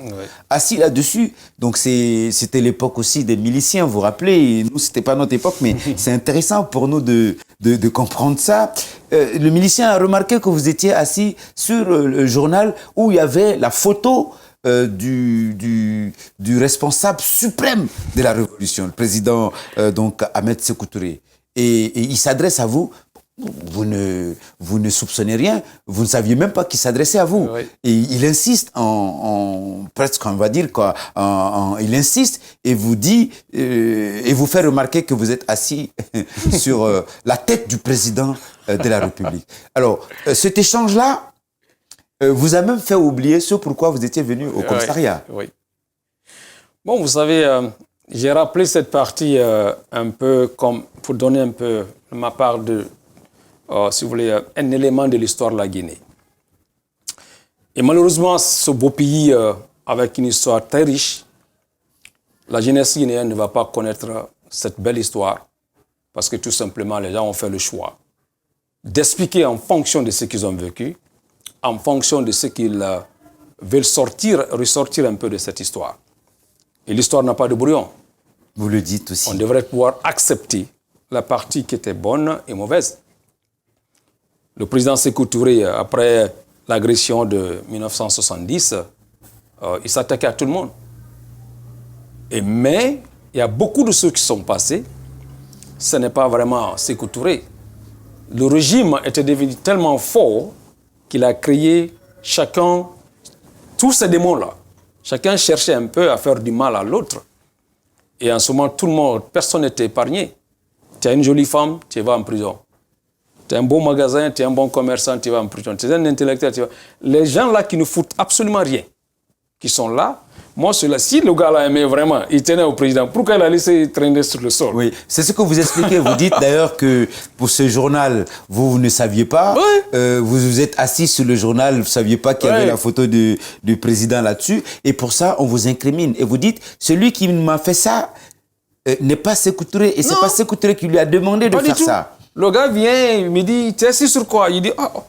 Assis là-dessus, donc c'était l'époque aussi des miliciens, vous vous rappelez, nous c'était pas notre époque, mais c'est intéressant pour nous de comprendre ça. Le milicien a remarqué que vous étiez assis sur le journal où il y avait la photo du responsable suprême de la Révolution, le président Ahmed Sékou Touré. Et il s'adresse à vous, vous ne soupçonnez rien, vous ne saviez même pas qu'il s'adressait à vous. Et il insiste presque, on va dire, il insiste et vous dit, et vous fait remarquer que vous êtes assis sur la tête du président de la République. Alors, cet échange-là, vous a même fait oublier ce pourquoi vous étiez venu au commissariat. Bon, vous savez, j'ai rappelé cette partie un peu comme pour donner un peu ma part de, si vous voulez, un élément de l'histoire de la Guinée. Et malheureusement, ce beau pays avec une histoire très riche, la jeunesse guinéenne ne va pas connaître cette belle histoire parce que tout simplement, les gens ont fait le choix d'expliquer en fonction de ce qu'ils ont vécu, en fonction de ce qu'ils veulent ressortir un peu de cette histoire. Et l'histoire n'a pas de brouillon. Vous le dites aussi. On devrait pouvoir accepter la partie qui était bonne et mauvaise. Le président Sékou Touré, après l'agression de 1970, il s'attaquait à tout le monde. Mais il y a beaucoup de ceux qui sont passés. Ce n'est pas vraiment Sékou Touré. Le régime était devenu tellement fort qu'il a créé tous ces démons-là. Chacun cherchait un peu à faire du mal à l'autre. Et en ce moment, tout le monde, personne n'était épargné. Tu as une jolie femme, tu vas en prison. Tu as un bon magasin, tu es un bon commerçant, tu vas en prison. Tu es un intellectuel, tu vas... Les gens là qui ne foutent absolument rien, qui sont là, moi, si le gars l'a aimé vraiment, il tenait au président, pourquoi il a laissé traîner sur le sol? Oui, c'est ce que vous expliquez. Vous dites d'ailleurs que pour ce journal, vous ne saviez pas. Oui. Vous vous êtes assis sur le journal, vous ne saviez pas qu'il y avait la photo du président là-dessus. Et pour ça, on vous incrimine. Et vous dites, celui qui m'a fait ça n'est pas Sékou Touré. Et c'est pas Sékou Touré qui lui a demandé de faire ça. Le gars vient, il me dit, tu es assis sur quoi? Il dit, oh.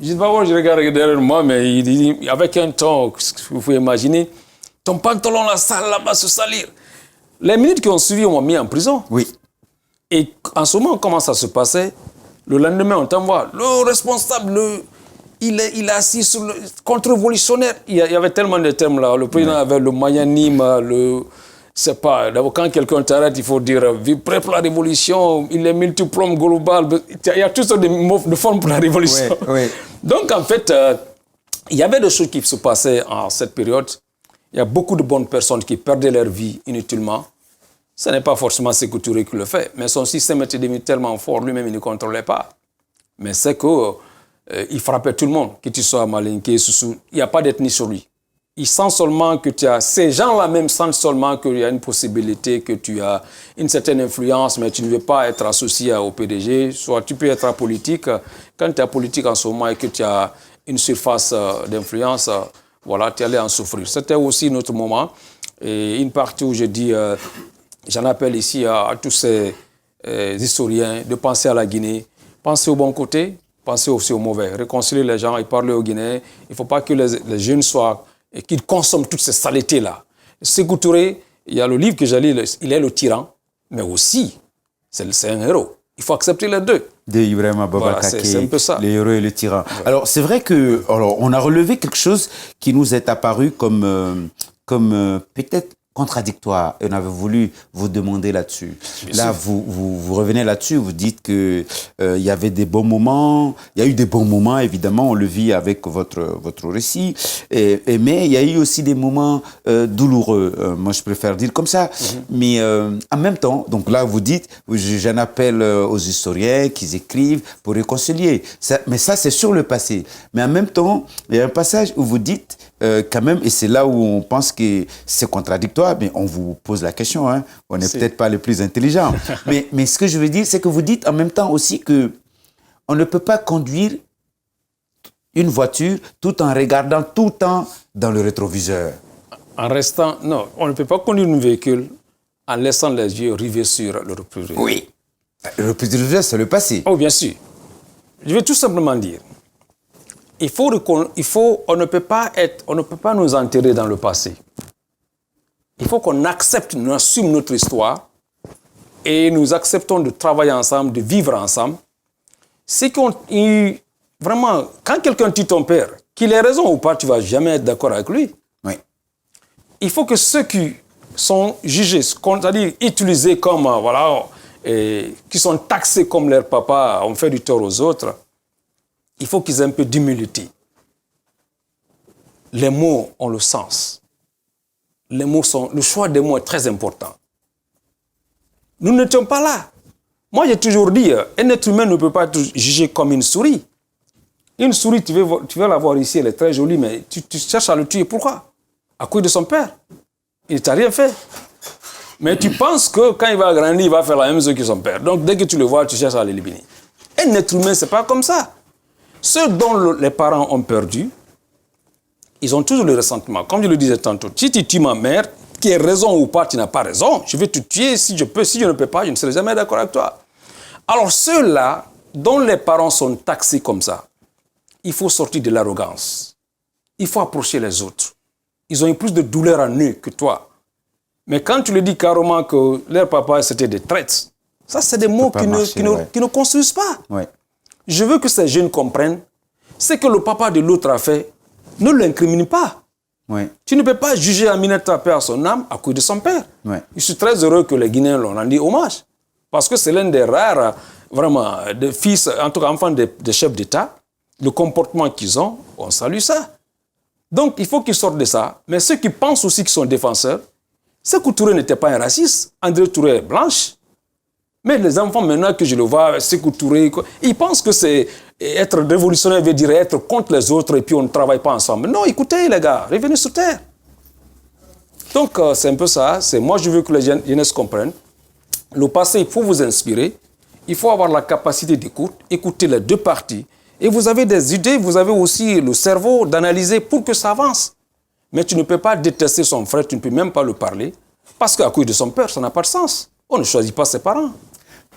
Je dis, bah, je regarde derrière moi, mais il dit, avec un ton, vous pouvez imaginer, ton pantalon, la salle là-bas, se salir. Les minutes qui ont suivi, on m'a mis en prison. Oui. Et en ce moment, comment ça se passait? Le lendemain, on t'envoie. Le responsable, il est assis sur le contre-révolutionnaire. Il y avait tellement de termes là. Le président avait le magnanime, c'est pas, quand quelqu'un t'arrête, il faut dire prêt pour la révolution, il est multiplôme global. Il y a toutes sortes de formes pour la révolution. Oui. Donc, en fait, il y avait des choses qui se passaient en cette période. Il y a beaucoup de bonnes personnes qui perdaient leur vie inutilement. Ce n'est pas forcément Sékou Touré qui le fait, mais son système était devenu tellement fort, lui-même, il ne contrôlait pas. Mais c'est qu'il frappait tout le monde, que tu sois Malinké, Soussou, il n'y a pas d'ethnie sur lui. Il sent seulement que tu as... Ces gens-là même sentent seulement qu'il y a une possibilité, que tu as une certaine influence, mais tu ne veux pas être associé au PDG. Soit tu peux être politique. Quand tu es politique en ce moment et que tu as une surface d'influence, voilà, tu allais en souffrir. C'était aussi notre moment. Et une partie où je dis, j'en appelle ici à tous ces historiens de penser à la Guinée, penser au bon côté, penser aussi au mauvais, réconcilier les gens et parler aux Guinéens. Il ne faut pas que les jeunes soient... et qu'ils consomment toutes ces saletés-là. Sékou Touré, il y a le livre que j'ai lu, il est le tyran, mais aussi, c'est un héros. Il faut accepter les deux. De Ibrahima Boubacar, voilà, c'est un peu ça. Le héros et le tyran. Ouais. Alors, c'est vrai que, on a relevé quelque chose qui nous est apparu comme peut-être contradictoire. Et on avait voulu vous demander là-dessus. Là, vous revenez là-dessus, vous dites que il y avait des bons moments. Il y a eu des bons moments, évidemment, on le vit avec votre récit. Mais il y a eu aussi des moments douloureux. Moi, je préfère dire comme ça. Mais en même temps, donc là, vous dites, j'en appelle aux historiens qu'ils écrivent pour réconcilier. Mais ça, c'est sur le passé. Mais en même temps, il y a un passage où vous dites quand même, et c'est là où on pense que c'est contradictoire, mais on vous pose la question, hein. On n'est peut-être pas les plus intelligents. mais ce que je veux dire, c'est que vous dites en même temps aussi que on ne peut pas conduire une voiture tout en regardant tout le temps dans le rétroviseur. En restant... Non, on ne peut pas conduire un véhicule en laissant les yeux rivés sur le rétroviseur. Oui. Le rétroviseur, c'est le passé. Oh, bien sûr. Je vais tout simplement dire, on ne peut pas nous enterrer dans le passé. Il faut qu'on accepte, nous assume notre histoire et nous acceptons de travailler ensemble, de vivre ensemble. C'est qu'on... Vraiment, quand quelqu'un tue ton père, qu'il ait raison ou pas, tu ne vas jamais être d'accord avec lui. Oui. Il faut que ceux qui sont jugés, c'est-à-dire utilisés comme, qui sont taxés comme leur papa, ont fait du tort aux autres, il faut qu'ils aient un peu d'humilité. Les mots ont le sens. Le choix des mots est très important. Nous n'étions pas là. Moi, j'ai toujours dit, un être humain ne peut pas être jugé comme une souris. Une souris, tu veux la voir ici, elle est très jolie, mais tu cherches à le tuer. Pourquoi? À cause de son père. Il ne t'a rien fait. Mais tu penses que quand il va grandir, il va faire la même chose que son père. Donc, dès que tu le vois, tu cherches à l'éliminer. Un être humain, ce n'est pas comme ça. Ceux dont les parents ont perdu, ils ont toujours le ressentiment. Comme je le disais tantôt, si tu tues ma mère, qui ait raison ou pas, tu n'as pas raison. Je vais te tuer si je peux. Si je ne peux pas, je ne serai jamais d'accord avec toi. Alors ceux-là, dont les parents sont taxés comme ça, il faut sortir de l'arrogance. Il faut approcher les autres. Ils ont eu plus de douleur en eux que toi. Mais quand tu le dis carrément que leur papa, c'était des traîtres, ça, c'est des mots qui ne construisent pas. Ouais. Je veux que ces jeunes comprennent ce que le papa de l'autre a fait. Ne l'incrimine pas. Ouais. Tu ne peux pas juger Aminata Père à son âme à cause de son père. Ouais. Je suis très heureux que les Guinéens l'ont rendu hommage. Parce que c'est l'un des rares, vraiment, des fils, en tout cas enfants des chefs d'État. Le comportement qu'ils ont, on salue ça. Donc, il faut qu'ils sortent de ça. Mais ceux qui pensent aussi qu'ils sont défenseurs, Sékou Touré n'était pas un raciste. André Touré est blanche. Mais les enfants, maintenant que je le vois, Sékou Touré, ils pensent que c'est être révolutionnaire veut dire être contre les autres et puis on ne travaille pas ensemble. Non, écoutez les gars, revenez sur terre. Donc c'est un peu ça. Moi, je veux que les jeunesses comprennent. Le passé, il faut vous inspirer. Il faut avoir la capacité d'écoute, écouter les deux parties. Et vous avez des idées, vous avez aussi le cerveau d'analyser pour que ça avance. Mais tu ne peux pas détester son frère, tu ne peux même pas le parler. Parce qu'à cause de son père, ça n'a pas de sens. On ne choisit pas ses parents.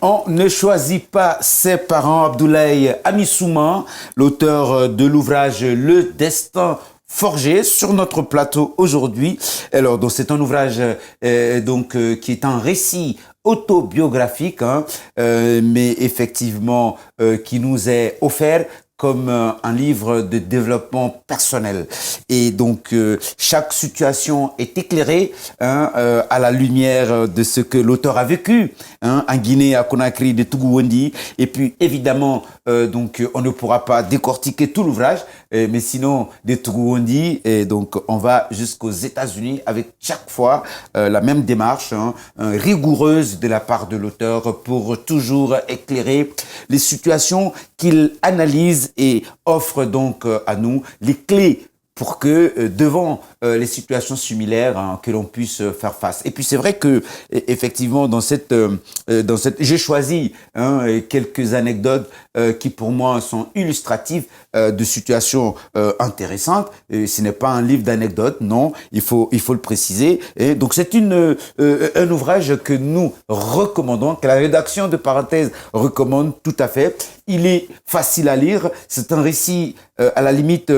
On ne choisit pas ses parents. Abdoulaye Amissouma, l'auteur de l'ouvrage Le Destin forgé sur notre plateau aujourd'hui. Alors, donc c'est un ouvrage qui est un récit autobiographique, mais effectivement qui nous est offert comme un livre de développement personnel. Et donc, chaque situation est éclairée à la lumière de ce que l'auteur a vécu en Guinée, à Conakry, de Tougouendi. Et puis, évidemment, on ne pourra pas décortiquer tout l'ouvrage, mais sinon, de Tougouendi, et donc, on va jusqu'aux États-Unis avec chaque fois la même démarche rigoureuse de la part de l'auteur pour toujours éclairer les situations qu'il analyse et offre donc à nous les clés pour que devant les situations similaires que l'on puisse faire face. Et puis c'est vrai que effectivement dans cette j'ai choisi quelques anecdotes qui pour moi sont illustratives de situations intéressantes. Et ce n'est pas un livre d'anecdotes, non, il faut le préciser. Et donc c'est un ouvrage que nous recommandons, que la rédaction de Parenthèse recommande tout à fait. Il est facile à lire, c'est un récit à la limite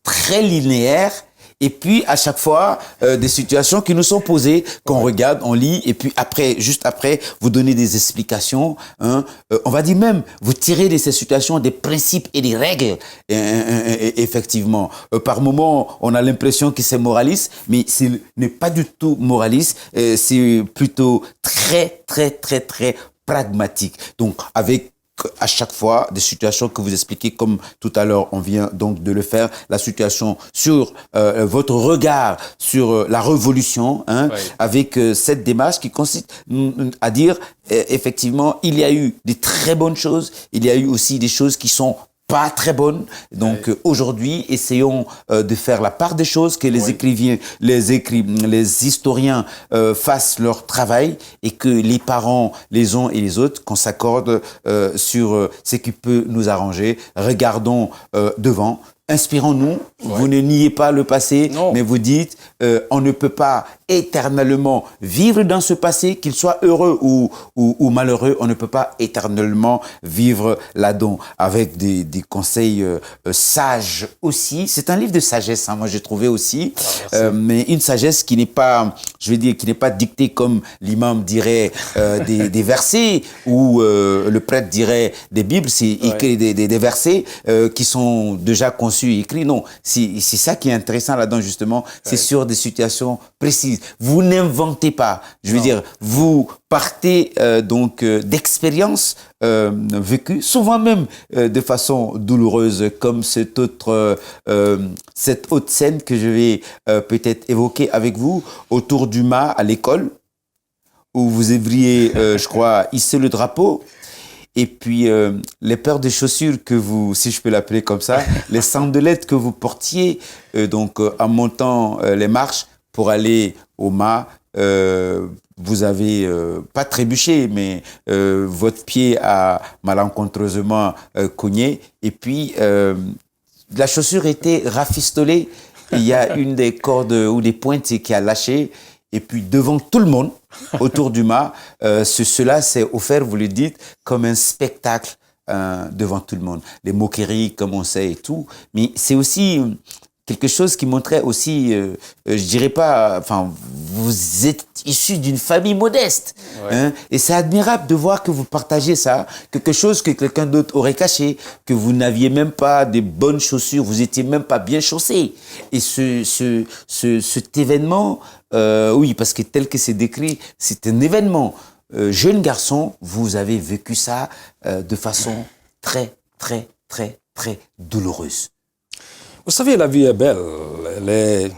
très linéaire, et puis à chaque fois des situations qui nous sont posées, qu'on regarde, on lit, et puis après, juste après, vous donnez des explications. On va dire même, vous tirez de ces situations des principes et des règles. Effectivement, par moments, on a l'impression que c'est moraliste, mais ce n'est pas du tout moraliste. C'est plutôt très, très, très, très pragmatique. Donc, avec à chaque fois des situations que vous expliquez comme tout à l'heure, on vient donc de le faire, la situation sur votre regard sur la révolution, avec cette démarche qui consiste à dire effectivement, il y a eu des très bonnes choses, il y a eu aussi des choses qui sont pas très bonnes. Donc aujourd'hui, essayons de faire la part des choses, que les écrivains, les historiens fassent leur travail et que les parents, les uns et les autres, qu'on s'accorde sur ce qui peut nous arranger. Regardons devant. Inspirons-nous, vous ne niez pas le passé, mais vous dites on ne peut pas éternellement vivre dans ce passé, qu'il soit heureux ou malheureux, on ne peut pas éternellement vivre là-dedans, avec des conseils sages aussi. C'est un livre de sagesse, moi j'ai trouvé aussi, mais une sagesse qui n'est pas, je veux dire, qui n'est pas dictée comme l'imam dirait des versets, ou le prêtre dirait des bibles, c'est écrit des versets qui sont déjà conçus et écrits. Non, c'est ça qui est intéressant là-dedans justement, c'est sur des situations précises. Vous n'inventez pas, je veux dire, vous partez d'expériences vécues, souvent même de façon douloureuse, comme cette autre scène que je vais peut-être évoquer avec vous, autour du mât à l'école, où vous devriez, je crois, hisser le drapeau. Et puis, les paires de chaussures que vous, si je peux l'appeler comme ça, les sandalettes que vous portiez, en montant les marches pour aller au mât, vous avez pas trébuché, mais votre pied a malencontreusement cogné. Et puis, la chaussure était rafistolée. Il y a une des cordes ou des pointes qui a lâché. Et puis, devant tout le monde, autour du mât, cela s'est offert, vous le dites, comme un spectacle devant tout le monde. Les moqueries, comme on sait et tout. Mais c'est aussi quelque chose qui montrait aussi, je dirais pas, enfin, vous êtes issu d'une famille modeste. Et c'est admirable de voir que vous partagez ça, quelque chose que quelqu'un d'autre aurait caché, que vous n'aviez même pas des bonnes chaussures, vous étiez même pas bien chaussé. Et cet événement, oui, parce que tel que c'est décrit, c'est un événement. Jeune garçon, vous avez vécu ça de façon très, très, très, très douloureuse. Vous savez, la vie est belle, elle est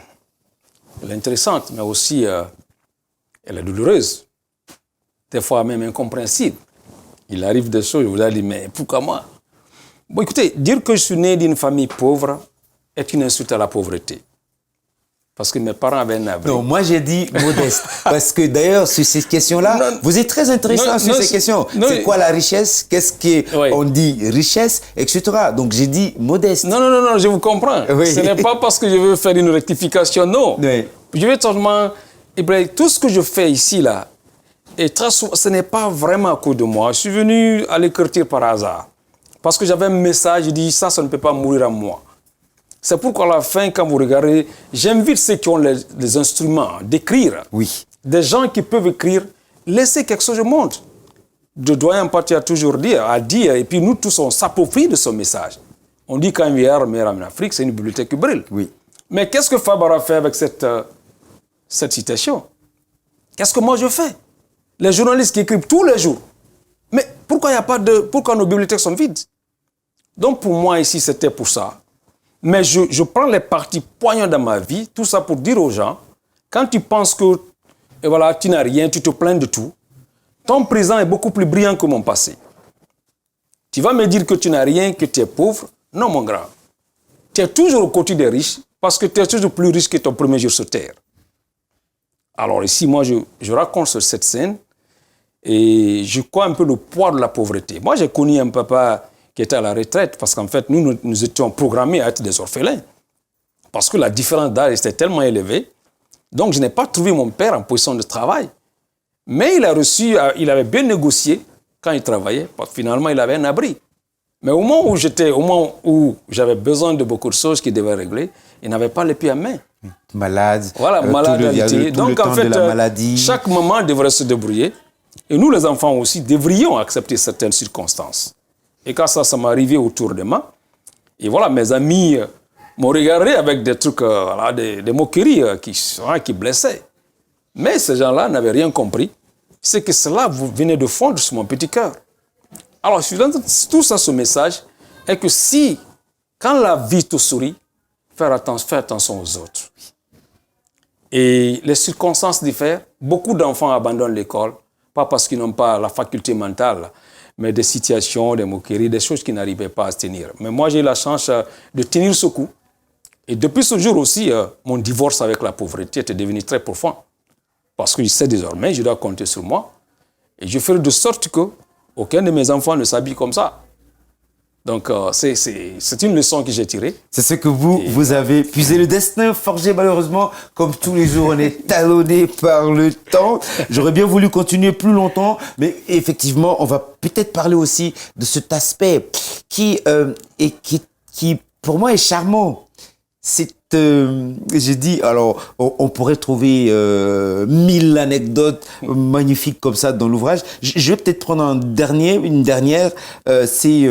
intéressante, mais aussi elle est douloureuse, des fois même incompréhensible. Il arrive des choses, je vous ai dit, mais pourquoi moi? Bon, écoutez, dire que je suis né d'une famille pauvre est une insulte à la pauvreté. Parce que mes parents avaient un abri. Non, moi j'ai dit modeste. Parce que d'ailleurs, sur ces questions-là, vous êtes très intéressant sur ces questions. C'est quoi la richesse? Qu'est-ce qu'on dit richesse, etc. Donc j'ai dit modeste. Non, je vous comprends. Oui. Ce n'est pas parce que je veux faire une rectification, non. Oui. Je veux seulement... Tout ce que je fais ici, là, et très souvent, ce n'est pas vraiment à cause de moi. Je suis venu à l'écriture par hasard. Parce que j'avais un message, je dis, ça ne peut pas mourir à moi. C'est pourquoi à la fin, quand vous regardez, j'invite ceux qui ont les instruments d'écrire. Oui. Des gens qui peuvent écrire, laissez quelque chose au monde. Le doyen Mpati a toujours dit, et puis nous tous, on s'approprie de son message. On dit qu'un meilleur en Afrique, c'est une bibliothèque qui brille. Oui. Mais qu'est-ce que Fabre a fait avec cette citation? Qu'est-ce que moi je fais? Les journalistes qui écrivent tous les jours. Mais pourquoi nos bibliothèques sont vides? Donc pour moi ici, c'était pour ça. Mais je prends les parties poignantes dans ma vie, tout ça pour dire aux gens, quand tu penses que voilà, tu n'as rien, tu te plains de tout, ton présent est beaucoup plus brillant que mon passé. Tu vas me dire que tu n'as rien, que tu es pauvre. Non, mon grand. Tu es toujours au côté des riches parce que tu es toujours plus riche que ton premier jour sur terre. Alors ici, moi, je raconte sur cette scène et je crois un peu le poids de la pauvreté. Moi, j'ai connu un papa qui était à la retraite, parce qu'en fait, nous étions programmés à être des orphelins. Parce que la différence d'âge était tellement élevée. Donc, je n'ai pas trouvé mon père en position de travail. Mais il avait bien négocié quand il travaillait, parce que finalement, il avait un abri. Mais au moment où j'avais besoin de beaucoup de choses qu'il devait régler, il n'avait pas les pieds à main. Malade. Voilà, malade. Donc, en fait, chaque maman devrait se débrouiller. Et nous, les enfants aussi, devrions accepter certaines circonstances. Et quand ça m'est arrivé autour de moi, et voilà, mes amis m'ont regardé avec des trucs, des moqueries qui blessaient. Mais ces gens-là n'avaient rien compris. C'est que cela venait de fondre sur mon petit cœur. Alors, tout ça, ce message est que quand la vie te sourit, fais attention aux autres. Et les circonstances diffèrent. Beaucoup d'enfants abandonnent l'école, pas parce qu'ils n'ont pas la faculté mentale, mais des situations, des moqueries, des choses qui n'arrivaient pas à se tenir. Mais moi, j'ai eu la chance de tenir ce coup. Et depuis ce jour aussi, mon divorce avec la pauvreté était devenu très profond. Parce que je sais désormais, je dois compter sur moi. Et je ferai de sorte qu'aucun de mes enfants ne s'habille comme ça. Donc, c'est une leçon que j'ai tirée. C'est ce que vous avez puisé. Le destin forgé, malheureusement, comme tous les jours, on est talonné par le temps. J'aurais bien voulu continuer plus longtemps, mais effectivement, on va peut-être parler aussi de cet aspect qui pour moi, est charmant. J'ai dit, alors, on pourrait trouver 1000 anecdotes magnifiques comme ça dans l'ouvrage. Je vais peut-être prendre une dernière, c'est...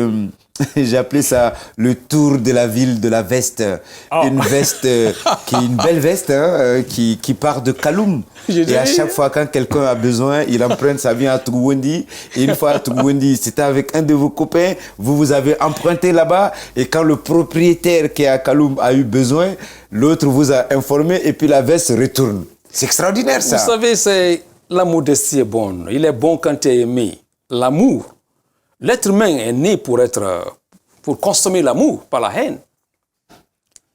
J'ai appelé ça le tour de la ville de la veste. Oh. Une veste qui est une belle veste qui part de Kaloum. Et à chaque fois quand quelqu'un a besoin, il emprunte, ça vient à Tougouendi. Et une fois à Tougouendi, c'était avec un de vos copains, vous avez emprunté là-bas. Et quand le propriétaire qui est à Kaloum a eu besoin, l'autre vous a informé et puis la veste retourne. C'est extraordinaire ça. Vous savez, la modestie est bonne. Il est bon quand tu es aimé. L'amour. L'être humain est né pour consommer l'amour, pas la haine.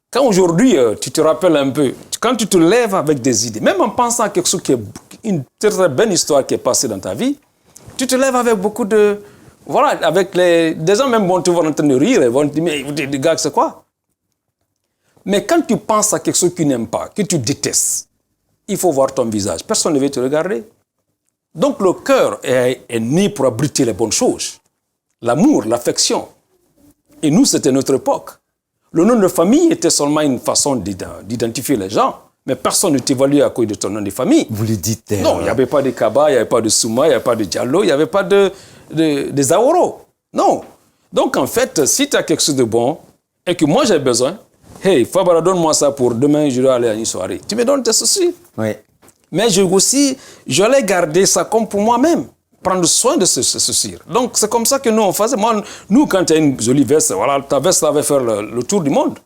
Quand aujourd'hui, tu te rappelles un peu, quand tu te lèves avec des idées, même en pensant à quelque chose qui est une très belle histoire qui est passée dans ta vie, tu te lèves avec beaucoup de... Voilà, avec des gens même vont te voir en train de rire, ils vont te dire, mais les gars, c'est quoi? Mais quand tu penses à quelque chose que tu n'aimes pas, que tu détestes, il faut voir ton visage. Personne ne veut te regarder. Donc le cœur est né pour abriter les bonnes choses. L'amour, l'affection. Et nous, c'était notre époque. Le nom de famille était seulement une façon d'identifier les gens. Mais personne ne t'évaluait à cause de ton nom de famille. Vous le dites. Non, il n'y avait pas de Kaba, il n'y avait pas de Souma, il n'y avait pas de Diallo, il n'y avait pas de Zaoro. Non. Donc, en fait, si tu as quelque chose de bon et que moi j'ai besoin, hey, Fabara, donne-moi ça pour demain, je dois aller à une soirée. Tu me donnes tes soucis. Oui. Mais j'allais garder ça comme pour moi-même. Prendre soin de ce souci. Donc, c'est comme ça que nous, on faisait. Nous, quand tu as une jolie veste, voilà, ta veste, ça va faire le tour du monde.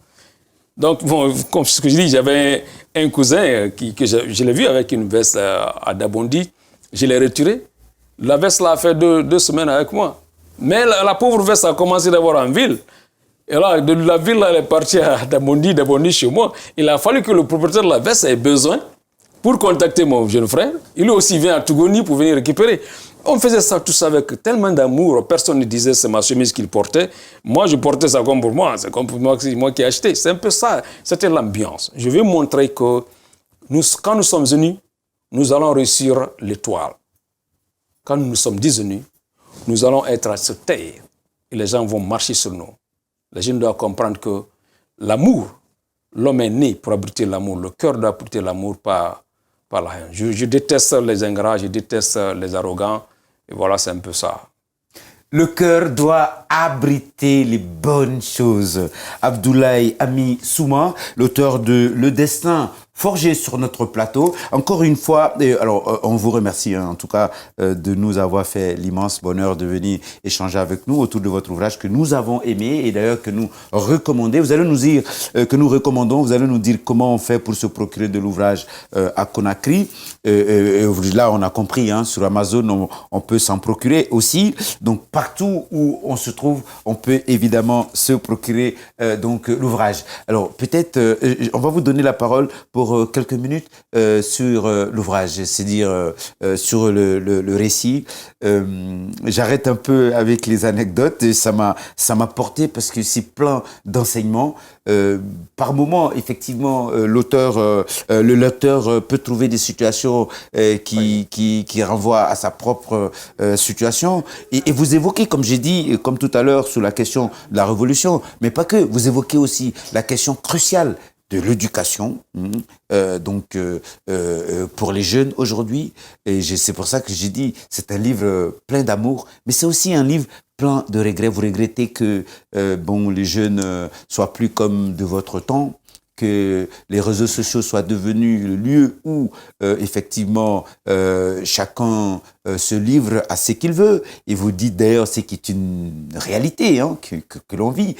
Donc, bon, comme ce que je dis, j'avais un cousin que je l'ai vu avec une veste à Dabondi. Je l'ai retiré. La veste là a fait deux semaines avec moi. Mais la pauvre veste a commencé d'abord en ville. Et là, de la ville, là, elle est partie à Dabondi chez moi. Il a fallu que le propriétaire de la veste ait besoin pour contacter mon jeune frère. Il aussi vient à Tougoni pour venir récupérer. On faisait ça, tout ça avec tellement d'amour. Personne ne disait c'est ma chemise qu'il portait. Moi, je portais ça comme pour moi. C'est comme pour moi, c'est moi qui ai acheté. C'est un peu ça. C'était l'ambiance. Je veux montrer que quand nous sommes unis, nous allons réussir l'étoile. Quand nous nous sommes désunis, nous allons être à se taire. Et les gens vont marcher sur nous. Les gens doivent comprendre que l'amour, l'homme est né pour abriter l'amour. Le cœur doit abriter l'amour par la haine. Je déteste les ingrats, je déteste les arrogants. Et voilà, c'est un peu ça. Le cœur doit abriter les bonnes choses. Abdoulaye Ami Souma, l'auteur de Le Destin forgé sur notre plateau. Encore une fois, alors on vous remercie en tout cas de nous avoir fait l'immense bonheur de venir échanger avec nous autour de votre ouvrage que nous avons aimé et d'ailleurs que nous recommandons. Vous allez nous dire que nous recommandons, vous allez nous dire comment on fait pour se procurer de l'ouvrage à Conakry. Là, on a compris, hein, sur Amazon, on peut s'en procurer aussi. Donc partout où on se trouve, on peut évidemment se procurer donc l'ouvrage. Alors peut-être, on va vous donner la parole pour quelques minutes sur l'ouvrage, c'est-à-dire sur le récit. J'arrête un peu avec les anecdotes et ça m'a porté parce que c'est plein d'enseignements. Par moment, effectivement, le lecteur peut trouver des situations qui renvoient à sa propre situation. Et vous évoquez, comme j'ai dit, comme tout à l'heure, sur la question de la révolution, mais pas que, vous évoquez aussi la question cruciale de l'éducation, pour les jeunes aujourd'hui. Et c'est pour ça que j'ai dit, c'est un livre plein d'amour, mais c'est aussi un livre plein de regrets. Vous regrettez que les jeunes soient plus comme de votre temps, que les réseaux sociaux soient devenus le lieu où, effectivement, chacun se livre à ce qu'il veut. Et vous dites d'ailleurs, ce qui est une réalité hein, que l'on vit.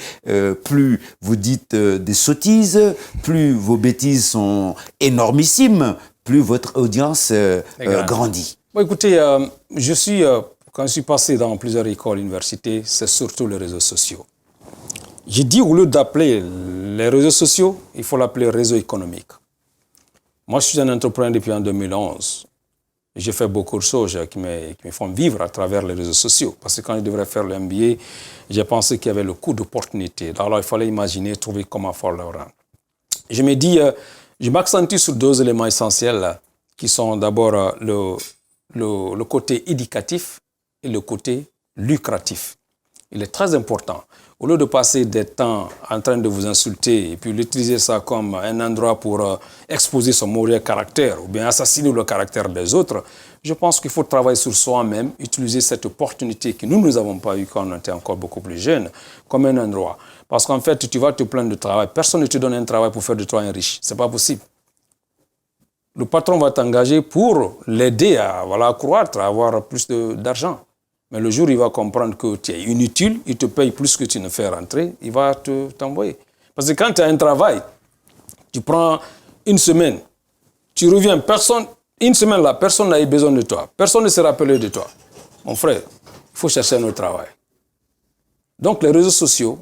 Plus vous dites des sottises, plus vos bêtises sont énormissimes, plus votre audience grandit. Bon, écoutez, quand je suis passé dans plusieurs écoles, universités, c'est surtout les réseaux sociaux. J'ai dit, au lieu d'appeler les réseaux sociaux, il faut l'appeler réseau économique. Moi, je suis un entrepreneur depuis en 2011. J'ai fait beaucoup de choses qui me font vivre à travers les réseaux sociaux. Parce que quand je devrais faire le MBA, j'ai pensé qu'il y avait le coût d'opportunité. Alors, il fallait imaginer, trouver comment faire le rendre. Je me dis, je m'accentue sur deux éléments essentiels qui sont d'abord le côté éducatif et le côté lucratif. Il est très important. Au lieu de passer des temps en train de vous insulter et puis l'utiliser ça comme un endroit pour exposer son mauvais caractère ou bien assassiner le caractère des autres, je pense qu'il faut travailler sur soi-même, utiliser cette opportunité que nous n'avons pas eue quand on était encore beaucoup plus jeunes, comme un endroit. Parce qu'en fait, tu vas te plaindre de travail. Personne ne te donne un travail pour faire de toi un riche. Ce n'est pas possible. Le patron va t'engager pour l'aider à croître, à avoir plus d'argent. Mais le jour où il va comprendre que tu es inutile, il te paye plus que tu ne fais rentrer, il va t'envoyer. Parce que quand tu as un travail, tu prends une semaine, tu reviens, une semaine là, personne n'a eu besoin de toi. Personne ne s'est rappelé de toi. Mon frère, il faut chercher un autre travail. Donc les réseaux sociaux,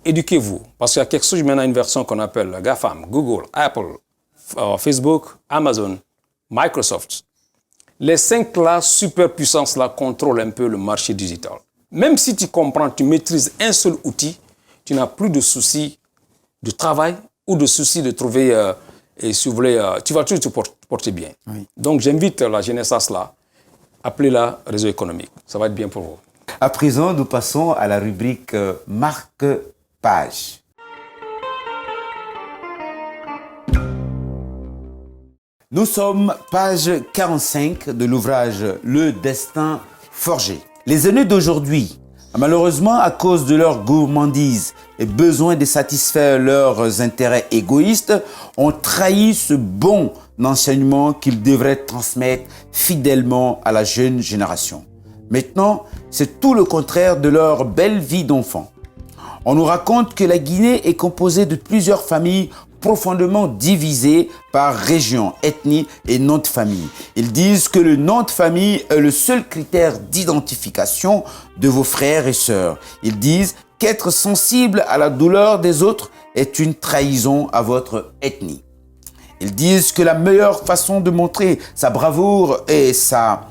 éduquez-vous. Parce qu'il y a quelque chose, maintenant une version qu'on appelle GAFAM, Google, Apple, Facebook, Amazon, Microsoft. Les 5 superpuissances-là contrôlent un peu le marché digital. Même si tu comprends, tu maîtrises un seul outil, tu n'as plus de soucis de travail ou de soucis de trouver, tu vas toujours te porter bien. Oui. Donc j'invite la jeunesse à cela, appelez-la réseau économique. Ça va être bien pour vous. À présent, nous passons à la rubrique marque-page. Nous sommes page 45 de l'ouvrage Le Destin forgé. Les aînés d'aujourd'hui, malheureusement à cause de leur gourmandise et besoin de satisfaire leurs intérêts égoïstes, ont trahi ce bon enseignement qu'ils devraient transmettre fidèlement à la jeune génération. Maintenant, c'est tout le contraire de leur belle vie d'enfant. On nous raconte que la Guinée est composée de plusieurs familles profondément divisées par région, ethnie et nom de famille. Ils disent que le nom de famille est le seul critère d'identification de vos frères et sœurs. Ils disent qu'être sensible à la douleur des autres est une trahison à votre ethnie. Ils disent que la meilleure façon de montrer sa bravoure et sa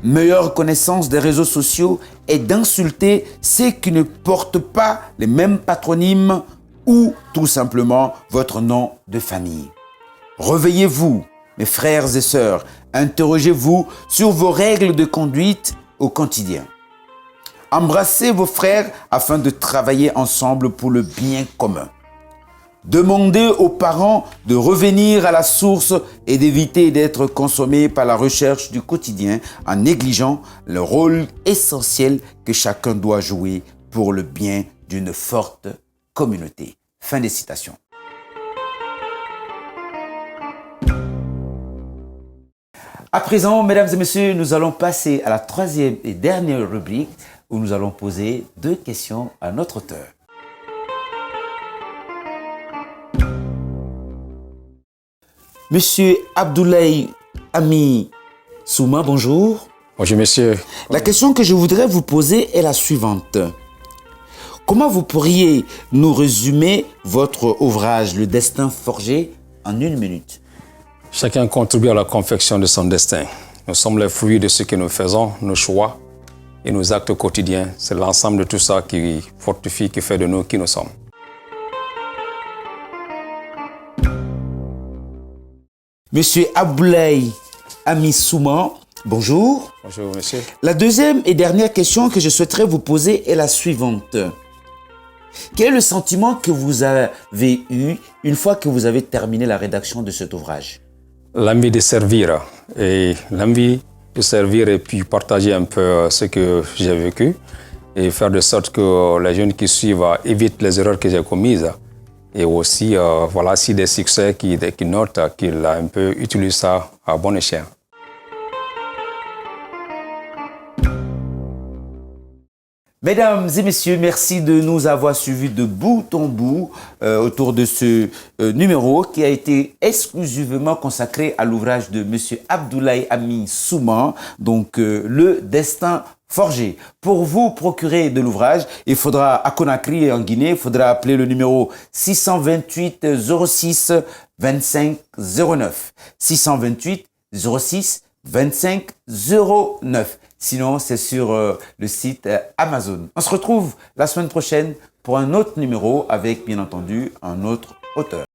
meilleure connaissance des réseaux sociaux est d'insulter ceux qui ne portent pas les mêmes patronymes ou tout simplement votre nom de famille. Réveillez-vous, mes frères et sœurs, interrogez-vous sur vos règles de conduite au quotidien. Embrassez vos frères afin de travailler ensemble pour le bien commun. Demandez aux parents de revenir à la source et d'éviter d'être consommés par la recherche du quotidien en négligeant le rôle essentiel que chacun doit jouer pour le bien d'une forte communauté. Fin des citations. À présent, mesdames et messieurs, nous allons passer à la troisième et dernière rubrique où nous allons poser 2 questions à notre auteur. Monsieur Abdoulaye Ami Souma, bonjour. Bonjour, monsieur. La question que je voudrais vous poser est la suivante. Comment vous pourriez nous résumer votre ouvrage, Le Destin forgé, en 1 minute? Chacun contribue à la confection de son destin. Nous sommes les fruits de ce que nous faisons, nos choix et nos actes quotidiens. C'est l'ensemble de tout ça qui fortifie, qui fait de nous qui nous sommes. Monsieur Abdoulaye Ami Souma, bonjour. Bonjour, monsieur. La deuxième et dernière question que je souhaiterais vous poser est la suivante. Quel est le sentiment que vous avez eu une fois que vous avez terminé la rédaction de cet ouvrage? L'envie de servir et puis partager un peu ce que j'ai vécu et faire de sorte que les jeunes qui suivent évitent les erreurs que j'ai commises. Et aussi, voilà, si des succès qui notent, qu'ils un peu utilisent ça à bon escient. Mesdames et messieurs, merci de nous avoir suivis de bout en bout autour de ce numéro qui a été exclusivement consacré à l'ouvrage de monsieur Abdoulaye Ami Souma, donc Le Destin forgé. Pour vous procurer de l'ouvrage, il faudra à Conakry et en Guinée, il faudra appeler le numéro 628 06 25 09. 628 06 25 09. Sinon, c'est sur le site Amazon. On se retrouve la semaine prochaine pour un autre numéro avec, bien entendu, un autre auteur.